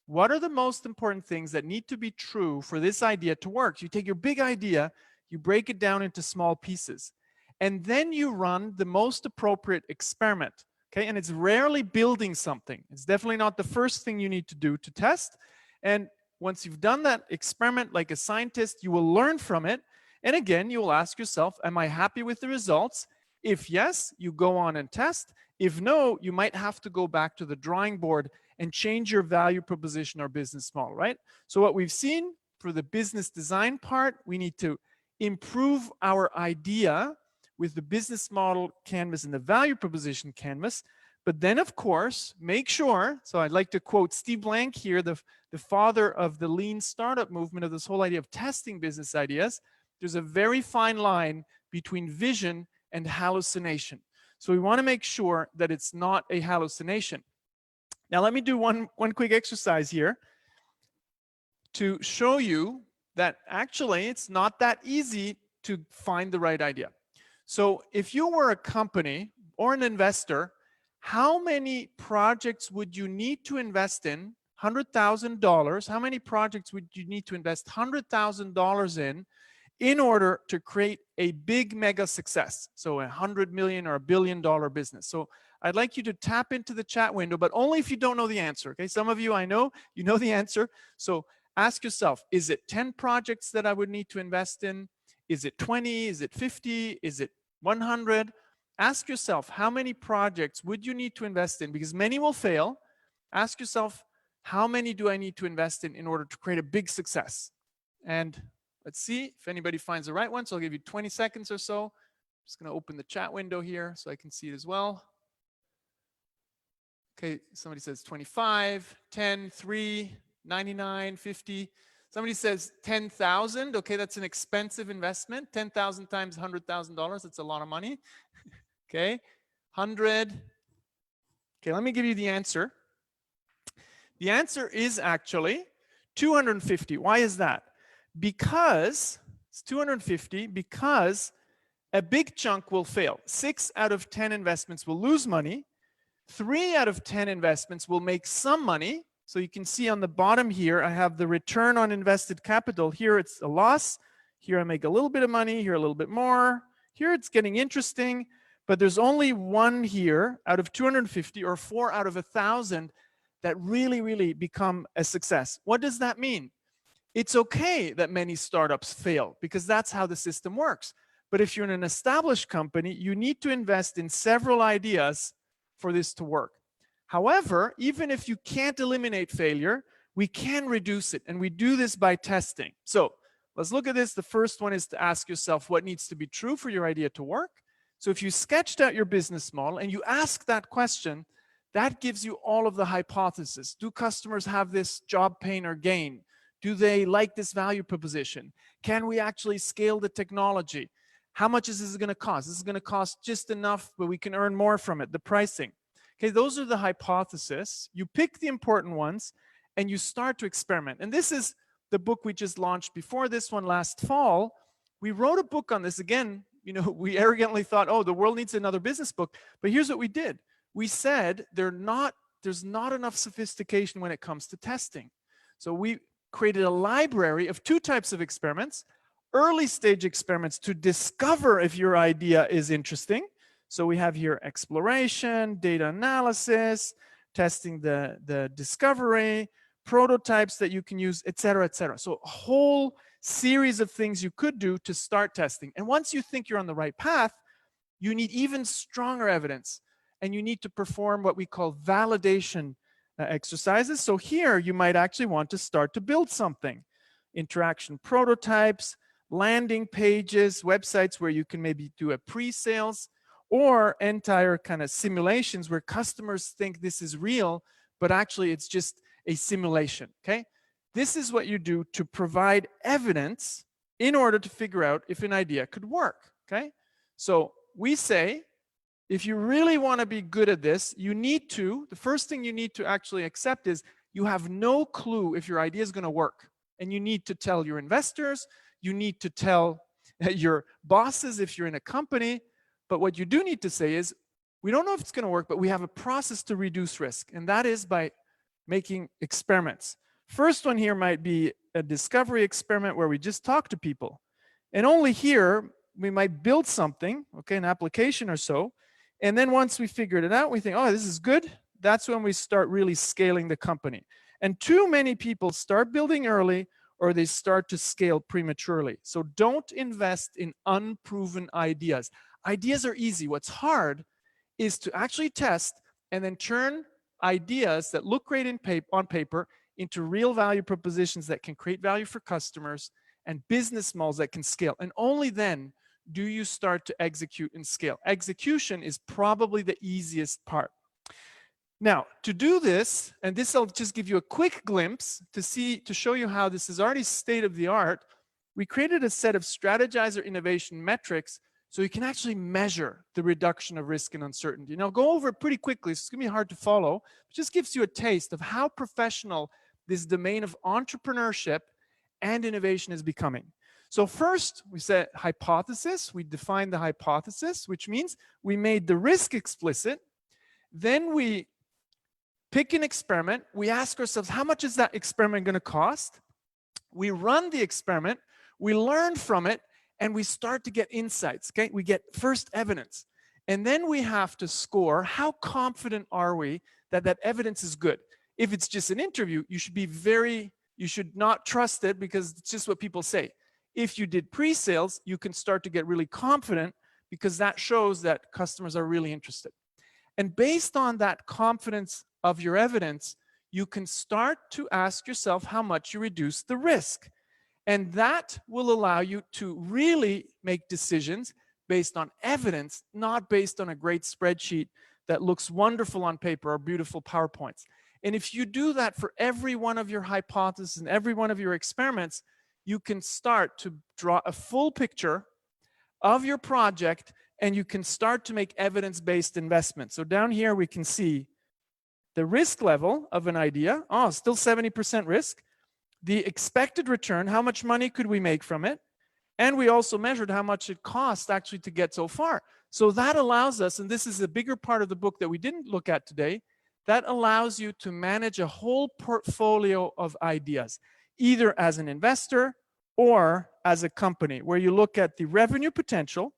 what are the most important things that need to be true for this idea to work? You take your big idea, you break it down into small pieces, and then you run the most appropriate experiment. Okay, and it's rarely building something. It's definitely not the first thing you need to do to test. And once you've done that experiment like a scientist, you will learn from it. And again, you will ask yourself, am I happy with the results? If yes, you go on and test. If no, you might have to go back to the drawing board and change your value proposition or business model, right? So what we've seen for the business design part, we need to improve our idea with the business model canvas and the value proposition canvas. But then, of course, make sure, so I'd like to quote Steve Blank here, the father of the lean startup movement, of this whole idea of testing business ideas. There's a very fine line between vision and hallucination. So we want to make sure that it's not a hallucination. Now, let me do one quick exercise here to show you that actually it's not that easy to find the right idea. So if you were a company or an investor, how many projects would you need to invest in? $100,000. How many projects would you need to invest $100,000 in order to create a big mega success? So $100 million or $1 billion business. So I'd like you to tap into the chat window, but only if you don't know the answer. Okay, some of you, I know you know the answer. So ask yourself, is it 10 projects that I would need to invest in? Is it 20? Is it 50? Is it 100? Ask yourself, how many projects would you need to invest in? Because many will fail. Ask yourself, how many do I need to invest in order to create a big success? And let's see if anybody finds the right one. So I'll give you 20 seconds or so. I'm just going to open the chat window here so I can see it as well. Okay, somebody says 25, 10, 3, 99, 50. Somebody says 10,000. Okay, that's an expensive investment. 10,000 times $100,000. That's a lot of money. Okay, 100. Okay, let me give you the answer. The answer is actually 250. Why is that? Because it's 250 because a big chunk will fail. 6 out of 10 investments will lose money. 3 out of 10 investments will make some money. So you can see on the bottom here, I have the return on invested capital. Here it's a loss. Here I make a little bit of money. Here a little bit more. Here it's getting interesting. But there's only 1 here out of 250 or 4 out of 1,000 that really become a success. What does that mean? It's okay that many startups fail because that's how the system works. But if you're in an established company, you need to invest in several ideas for this to work. However, even if you can't eliminate failure, we can reduce it, and we do this by testing. So let's look at this. The first one is to ask yourself what needs to be true for your idea to work. So if you sketched out your business model and you ask that question, that gives you all of the hypotheses. Do customers have this job pain or gain? Do they like this value proposition? Can we actually scale the technology? How much is this going to cost? This is going to cost just enough, but we can earn more from it, the pricing. Okay, those are the hypotheses. You pick the important ones and you start to experiment. And this is the book we just launched before this one last fall. We wrote a book on this. Again, you know, we arrogantly thought, oh, the world needs another business book. But here's what we did. We said there's not enough sophistication when it comes to testing. So we created a library of 2 types of experiments. Early stage experiments to discover if your idea is interesting. So we have here exploration, data analysis, testing the discovery, prototypes that you can use, et cetera, et cetera. So a whole series of things you could do to start testing. And once you think you're on the right path, you need even stronger evidence. And you need to perform what we call validation exercises. So here you might actually want to start to build something. Interaction prototypes, landing pages, websites where you can maybe do a pre-sales, or entire kind of simulations where customers think this is real, but actually it's just a simulation, okay? This is what you do to provide evidence in order to figure out if an idea could work, okay? So we say, if you really want to be good at this, the first thing you need to actually accept is you have no clue if your idea is going to work. And you need to tell your investors, you need to tell your bosses if you're in a company. But what you do need to say is, we don't know if it's going to work, but we have a process to reduce risk. And that is by making experiments. First one here might be a discovery experiment where we just talk to people. And only here, we might build something, okay, an application or so. And then once we figured it out, we think, oh, this is good. That's when we start really scaling the company. And too many people start building early, or they start to scale prematurely. So don't invest in unproven ideas. Ideas are easy. What's hard is to actually test and then turn ideas that look great on paper into real value propositions that can create value for customers and business models that can scale. And only then do you start to execute and scale. Execution is probably the easiest part. Now, to do this, and this I'll just give you a quick glimpse to show you how this is already state of the art. We created a set of strategizer innovation metrics so you can actually measure the reduction of risk and uncertainty. Now, I'll go over it pretty quickly. It's going to be hard to follow. It just gives you a taste of how professional this domain of entrepreneurship and innovation is becoming. So first, we said hypothesis. We defined the hypothesis, which means we made the risk explicit. Then we pick an experiment. We ask ourselves, how much is that experiment going to cost? We run the experiment. We learn from it, and we start to get insights, okay? We get first evidence. And then we have to score how confident are we that that evidence is good. If it's just an interview, you should not trust it because it's just what people say. If you did pre-sales, you can start to get really confident because that shows that customers are really interested. And based on that confidence of your evidence, you can start to ask yourself how much you reduce the risk. And that will allow you to really make decisions based on evidence, not based on a great spreadsheet that looks wonderful on paper or beautiful PowerPoints. And if you do that for every one of your hypotheses and every one of your experiments, you can start to draw a full picture of your project and you can start to make evidence-based investments. So down here we can see the risk level of an idea. Oh, still 70% risk. The expected return, how much money could we make from it? And we also measured how much it cost actually to get so far. So that allows us, and this is a bigger part of the book that we didn't look at today, that allows you to manage a whole portfolio of ideas, either as an investor or as a company, where you look at the revenue potential,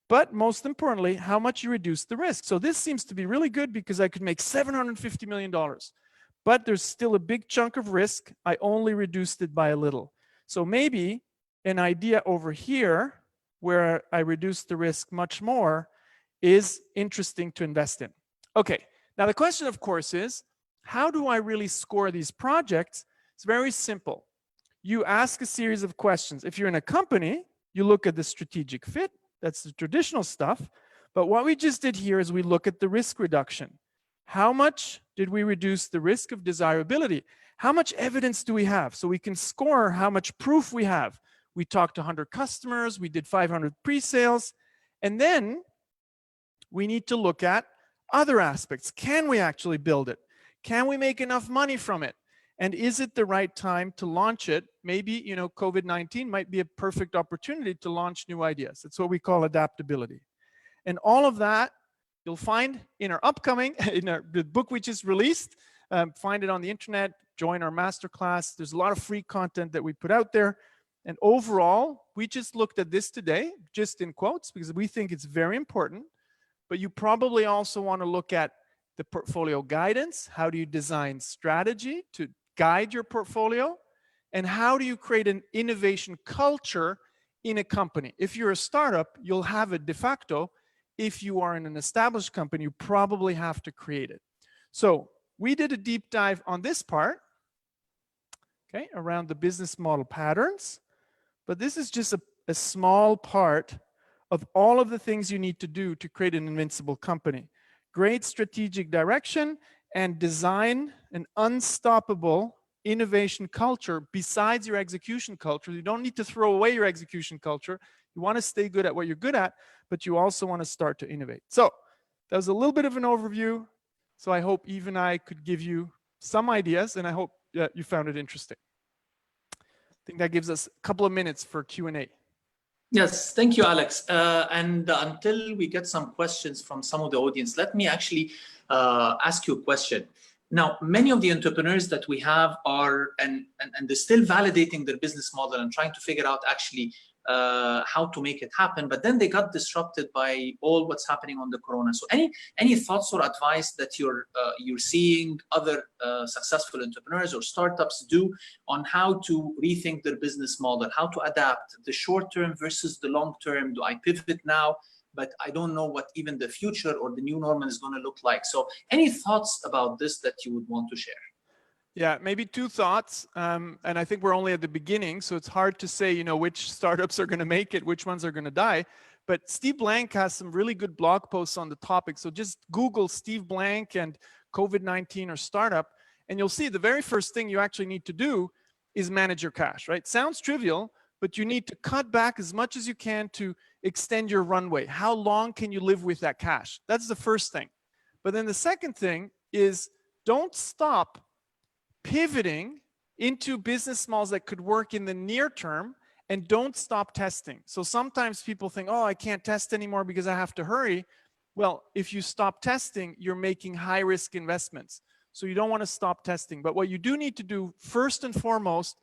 but most importantly, how much you reduce the risk. So this seems to be really good because I could make $750 million, but there's still a big chunk of risk. I only reduced it by a little. So maybe an idea over here where I reduce the risk much more is interesting to invest in. Okay, now the question of course is, how do I really score these projects? It's very simple. You ask a series of questions. If you're in a company, you look at the strategic fit. That's the traditional stuff. But what we just did here is we look at the risk reduction. How much did we reduce the risk of desirability? How much evidence do we have? So we can score how much proof we have. We talked to 100 customers, we did 500 pre-sales, and then we need to look at other aspects. Can we actually build it? Can we make enough money from it? And is it the right time to launch it? Maybe, COVID-19 might be a perfect opportunity to launch new ideas. It's what we call adaptability. And all of that you'll find in our upcoming, the book we just released. Find it on the internet, join our masterclass. There's a lot of free content that we put out there. And overall, we just looked at this today, just in quotes, because we think it's very important. But you probably also want to look at the portfolio guidance. How do you design strategy to guide your portfolio? And how do you create an innovation culture in a company? If you're a startup, you'll have it de facto. If you are in an established company, you probably have to create it. So we did a deep dive on this part, okay, around the business model patterns. But this is just a small part of all of the things you need to do to create an invincible company. Great strategic direction and design an unstoppable innovation culture besides your execution culture. You don't need to throw away your execution culture. You want to stay good at what you're good at, but you also want to start to innovate. So that was a little bit of an overview. So I hope Yves and I could give you some ideas, and I hope you found it interesting. I think that gives us a couple of minutes for Q&A. Yes, thank you, Alex. And until we get some questions from some of the audience, let me actually ask you a question. Now, many of the entrepreneurs that we have are, and they're still validating their business model and trying to figure out actually how to make it happen, but then they got disrupted by all what's happening on the corona. So any thoughts or advice that you're seeing other successful entrepreneurs or startups do on how to rethink their business model, how to adapt the short term versus the long term? Do I pivot now, but I don't know what even the future or the new normal is going to look like? So any thoughts about this that you would want to share? Yeah, maybe two thoughts. And I think we're only at the beginning, so it's hard to say, which startups are going to make it, which ones are going to die. But Steve Blank has some really good blog posts on the topic. So just Google Steve Blank and COVID-19 or startup, and you'll see the very first thing you actually need to do is manage your cash, right? Sounds trivial, but you need to cut back as much as you can to extend your runway. How long can you live with that cash? That's the first thing. But then the second thing is don't stop pivoting into business models that could work in the near term, and don't stop testing. So sometimes people think, oh, I can't test anymore because I have to hurry. Well, if you stop testing, you're making high risk investments. So you don't want to stop testing. But what you do need to do first and foremost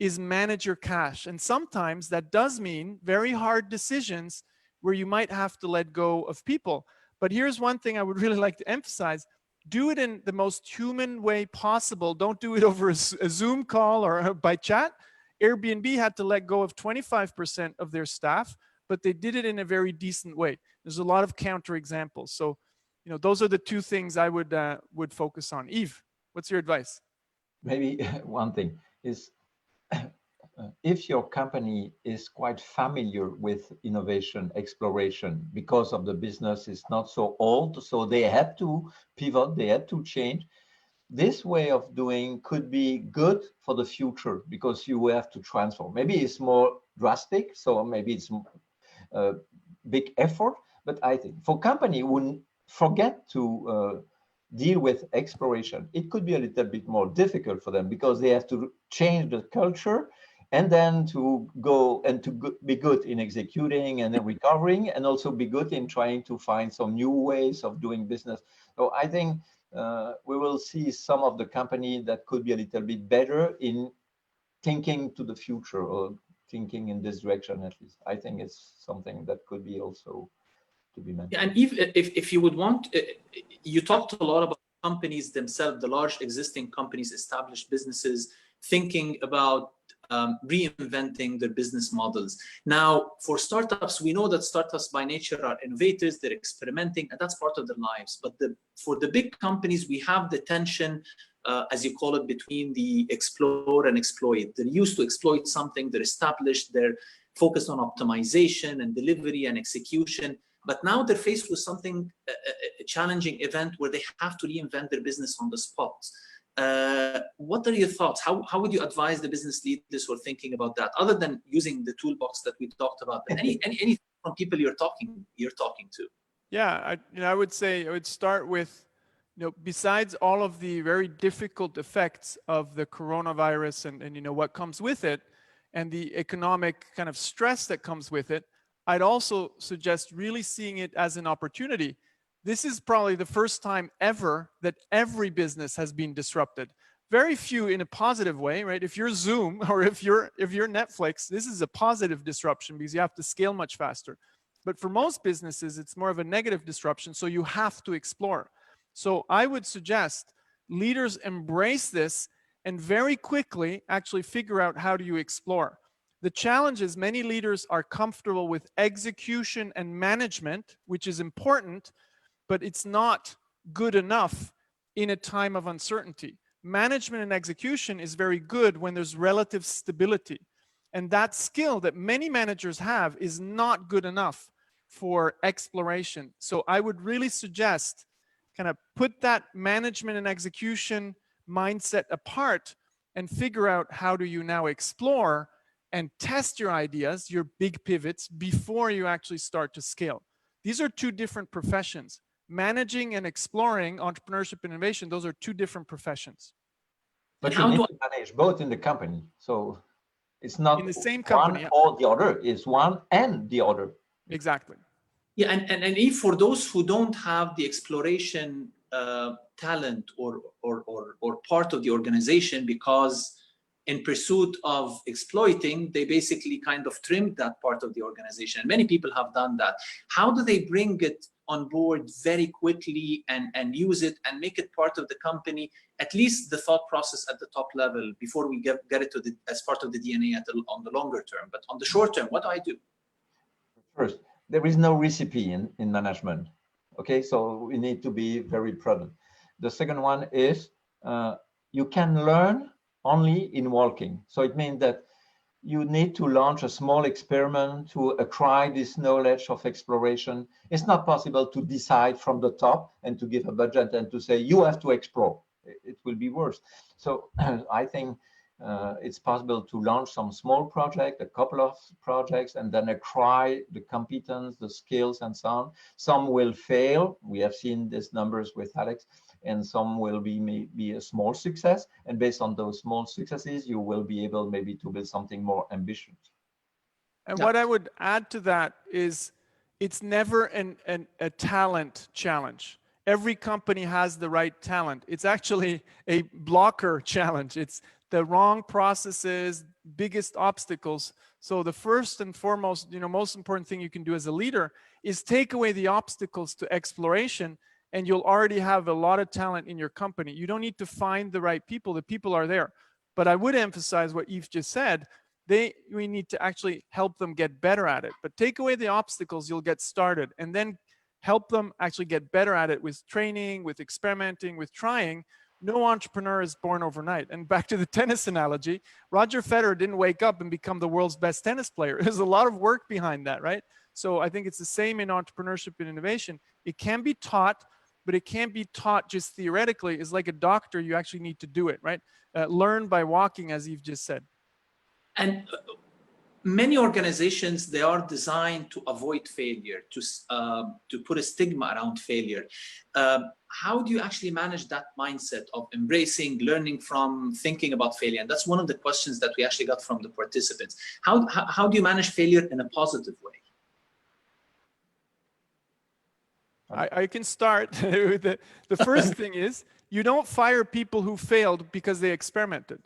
is manage your cash. And sometimes that does mean very hard decisions where you might have to let go of people. But here's one thing I would really like to emphasize. Do it in the most human way possible. Don't do it over a Zoom call or by chat. Airbnb had to let go of 25% of their staff, but they did it in a very decent way. There's a lot of counterexamples. So, you know, those are the two things I would focus on. Yves, what's your advice? Maybe one thing is, if your company is quite familiar with innovation, exploration, because of the business is not so old, so they had to pivot, they had to change. This way of doing could be good for the future because you have to transform. Maybe it's more drastic, so maybe it's a big effort, but I think for company who forget to deal with exploration, it could be a little bit more difficult for them because they have to change the culture and then to go and to be good in executing and then recovering, and also be good in trying to find some new ways of doing business. So I think we will see some of the company that could be a little bit better in thinking to the future or thinking in this direction. At least I think it's something that could be also to be mentioned. Yeah, and if you would want, you talked a lot about companies themselves, the large existing companies, established businesses, thinking about reinventing their business models. Now, for startups, we know that startups by nature are innovators, they're experimenting, and that's part of their lives. But for the big companies, we have the tension, as you call it, between the explore and exploit. They're used to exploit something, they're established, they're focused on optimization and delivery and execution. But now they're faced with something, a challenging event where they have to reinvent their business on the spot. What are your thoughts? How would you advise the business leaders who are thinking about that, other than using the toolbox that we talked about? Any from people you're talking to? Yeah, I would say I would start with, besides all of the very difficult effects of the coronavirus and what comes with it, and the economic kind of stress that comes with it, I'd also suggest really seeing it as an opportunity. This is probably the first time ever that every business has been disrupted. Very few in a positive way, right? If you're Zoom or if you're Netflix, this is a positive disruption because you have to scale much faster. But for most businesses, it's more of a negative disruption, so you have to explore. So I would suggest leaders embrace this and very quickly actually figure out how do you explore. The challenge is many leaders are comfortable with execution and management, which is important, but it's not good enough in a time of uncertainty. Management and execution is very good when there's relative stability. And that skill that many managers have is not good enough for exploration. So I would really suggest kind of put that management and execution mindset apart and figure out how do you now explore and test your ideas, your big pivots, before you actually start to scale. These are two different professions. Managing and exploring, entrepreneurship and innovation, those are two different professions. But you need to manage both in the company. So it's not in the same company, one or the other, it's one and the other. Exactly. Yeah, and if for those who don't have the exploration talent or part of the organization, because in pursuit of exploiting, they basically kind of trimmed that part of the organization. And many people have done that. How do they bring it on board very quickly and use it and make it part of the company, at least the thought process at the top level, before we get it to as part of the DNA on the longer term? But on the short term, what do I do? First, there is no recipe in management. Okay, so we need to be very prudent. The second one is you can learn only in walking. So it means that you need to launch a small experiment to acquire this knowledge of exploration. It's not possible to decide from the top and to give a budget and to say, you have to explore. It will be worse. So I think it's possible to launch some small project, a couple of projects, and then acquire the competence, the skills, and so on. Some will fail. We have seen these numbers with Alex. And some will be maybe a small success. And based on those small successes, you will be able maybe to build something more ambitious. And what I would add to that is it's never a talent challenge. Every company has the right talent. It's actually a blocker challenge. It's the wrong processes, biggest obstacles. So the first and foremost, most important thing you can do as a leader is take away the obstacles to exploration, and you'll already have a lot of talent in your company. You don't need to find the right people. The people are there. But I would emphasize what Yves just said. We need to actually help them get better at it. But take away the obstacles, you'll get started, and then help them actually get better at it with training, with experimenting, with trying. No entrepreneur is born overnight. And back to the tennis analogy, Roger Federer didn't wake up and become the world's best tennis player. There's a lot of work behind that, right? So I think it's the same in entrepreneurship and innovation. It can be taught, but it can't be taught just theoretically. It's like a doctor, you actually need to do it, right? Learn by walking, as you've just said. And many organizations, they are designed to avoid failure, to put a stigma around failure. How do you actually manage that mindset of embracing, learning from, thinking about failure? And that's one of the questions that we actually got from the participants. How do you manage failure in a positive way? I can start with the first thing is, you don't fire people who failed because they experimented.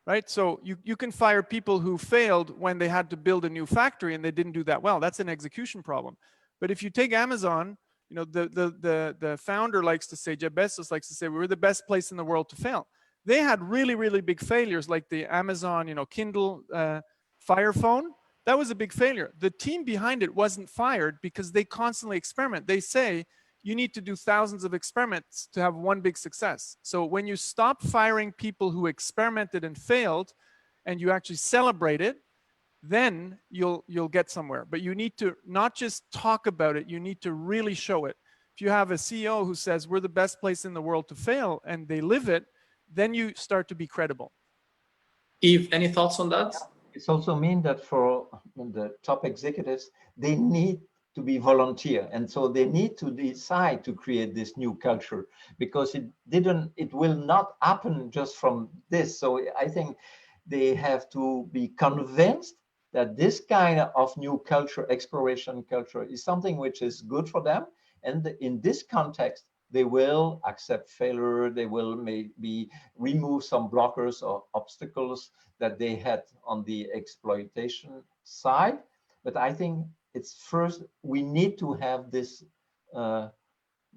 Right? So you can fire people who failed when they had to build a new factory and they didn't do that well. That's an execution problem. But if you take Amazon, the founder likes to say, Jeff Bezos likes to say, we're the best place in the world to fail. They had really, really big failures, like the Amazon, Kindle Fire phone. That was a big failure. The team behind it wasn't fired because they constantly experiment. They say, you need to do thousands of experiments to have one big success. So when you stop firing people who experimented and failed, and you actually celebrate it, then you'll get somewhere. But you need to not just talk about it, you need to really show it. If you have a CEO who says, we're the best place in the world to fail, and they live it, then you start to be credible. Yves, any thoughts on that? It's also mean that for the top executives, they need to be volunteer, and so they need to decide to create this new culture, because it will not happen just from this. So I think they have to be convinced that this kind of new culture, exploration culture, is something which is good for them, and in this context they will accept failure, they will maybe remove some blockers or obstacles that they had on the exploitation side. But I think it's first, we need to have this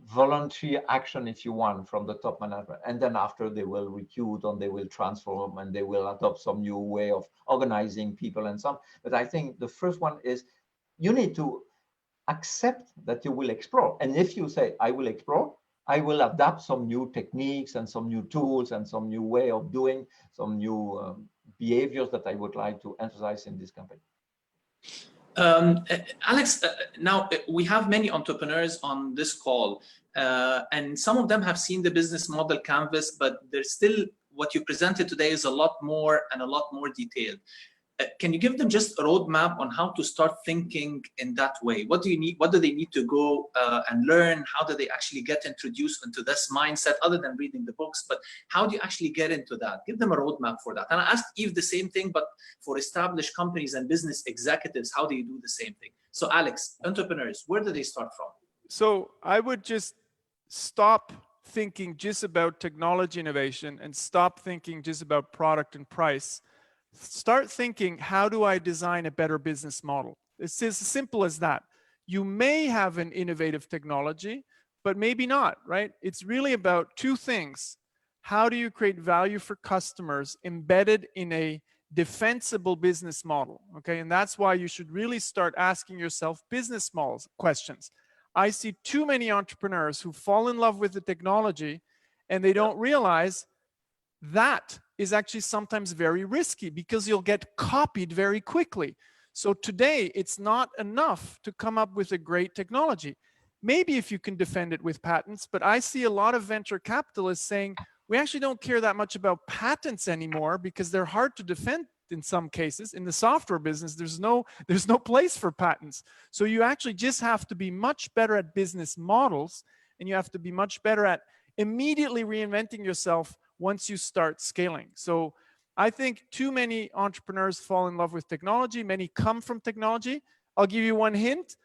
voluntary action, if you want, from the top management. And then after, they will recruit and they will transform and they will adopt some new way of organizing people and so on. But I think the first one is you need to accept that you will explore. And if you say, I will explore, I will adapt some new techniques and some new tools and some new way of doing, some new behaviors that I would like to emphasize in this company. Alex, now we have many entrepreneurs on this call, and some of them have seen the business model canvas, but there's still, what you presented today is a lot more and a lot more detailed. Can you give them just a roadmap on how to start thinking in that way? What do you need? What do they need to go and learn? How do they actually get introduced into this mindset, other than reading the books? But how do you actually get into that? Give them a roadmap for that. And I asked Yves the same thing, but for established companies and business executives, how do you do the same thing? So Alex, entrepreneurs, where do they start from? So I would just stop thinking just about technology innovation and stop thinking just about product and price. Start thinking, how do I design a better business model? It's as simple as that. You may have an innovative technology, but maybe not, right? It's really about two things. How do you create value for customers embedded in a defensible business model? Okay, and that's why you should really start asking yourself business models questions. I see too many entrepreneurs who fall in love with the technology and they don't realize that is actually sometimes very risky, because you'll get copied very quickly. So today, it's not enough to come up with a great technology. Maybe if you can defend it with patents, but I see a lot of venture capitalists saying, we actually don't care that much about patents anymore because they're hard to defend in some cases. In the software business, there's no place for patents. So you actually just have to be much better at business models, and you have to be much better at immediately reinventing yourself once you start scaling. So I think too many entrepreneurs fall in love with technology. Many come from technology. I'll give you one hint.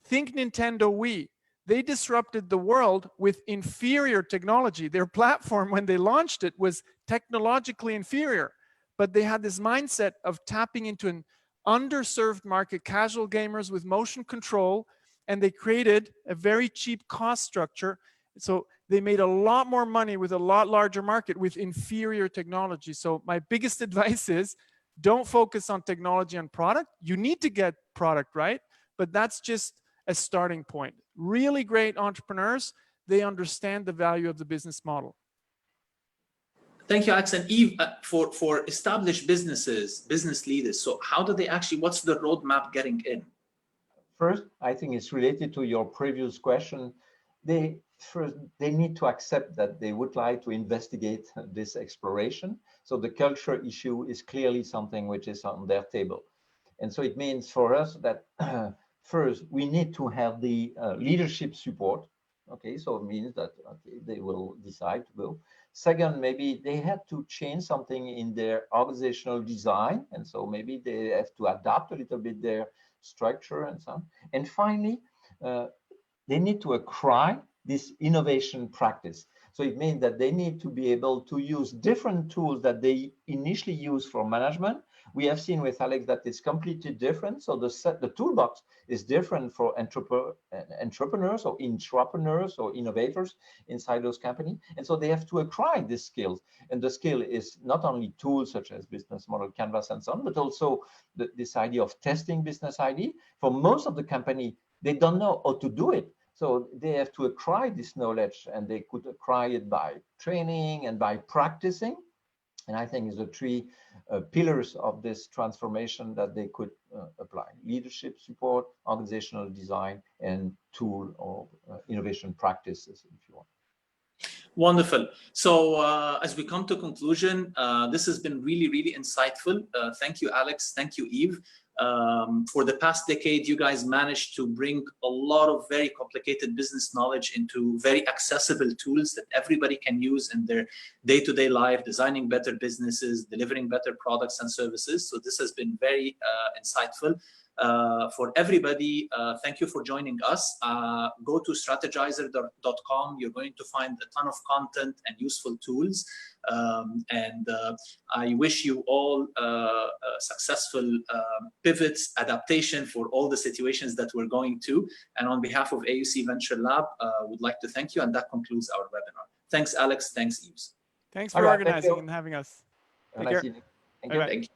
Think Nintendo Wii. They disrupted the world with inferior technology. Their platform, when they launched it, was technologically inferior. But they had this mindset of tapping into underserved market, casual gamers with motion control, and they created a very cheap cost structure. So they made a lot more money with a lot larger market with inferior technology. So my biggest advice is don't focus on technology and product. You need to get product right, but that's just a starting point. Really great entrepreneurs, they understand the value of the business model. Thank you, Alex. And Yves, for established businesses, business leaders, so how do they actually, what's the roadmap getting in? First, I think it's related to your previous question. They need to accept that they would like to investigate this exploration. So the culture issue is clearly something which is on their table. And so it means for us that first, we need to have the leadership support. Okay, so it means that they will decide to go. Second, maybe they had to change something in their organizational design. And so maybe they have to adapt a little bit their structure and so on. And finally, they need to acquire this innovation practice. So it means that they need to be able to use different tools that they initially use for management. We have seen with Alex that it's completely different. So the toolbox is different for entrepreneurs or intrapreneurs or innovators inside those companies. And so they have to acquire these skills. And the skill is not only tools such as business model, canvas, and so on, but also this idea of testing business idea. For most of the company, they don't know how to do it. So they have to acquire this knowledge, and they could acquire it by training and by practicing. And I think it's the three pillars of this transformation that they could apply: leadership support, organizational design, and tool or innovation practices, if you want. Wonderful. So as we come to conclusion, this has been really, really insightful. Thank you, Alex. Thank you, Yves. For the past decade, you guys managed to bring a lot of very complicated business knowledge into very accessible tools that everybody can use in their day-to-day life, designing better businesses, delivering better products and services. So this has been very insightful. For everybody, thank you for joining us. Go to strategizer.com. You're going to find a ton of content and useful tools. I wish you all successful pivots, adaptation for all the situations that we're going to. And on behalf of AUC Venture Lab, would like to thank you. And that concludes our webinar. Thanks, Alex. Thanks, Yves. Thanks for organizing and having us. Take care. Thank you.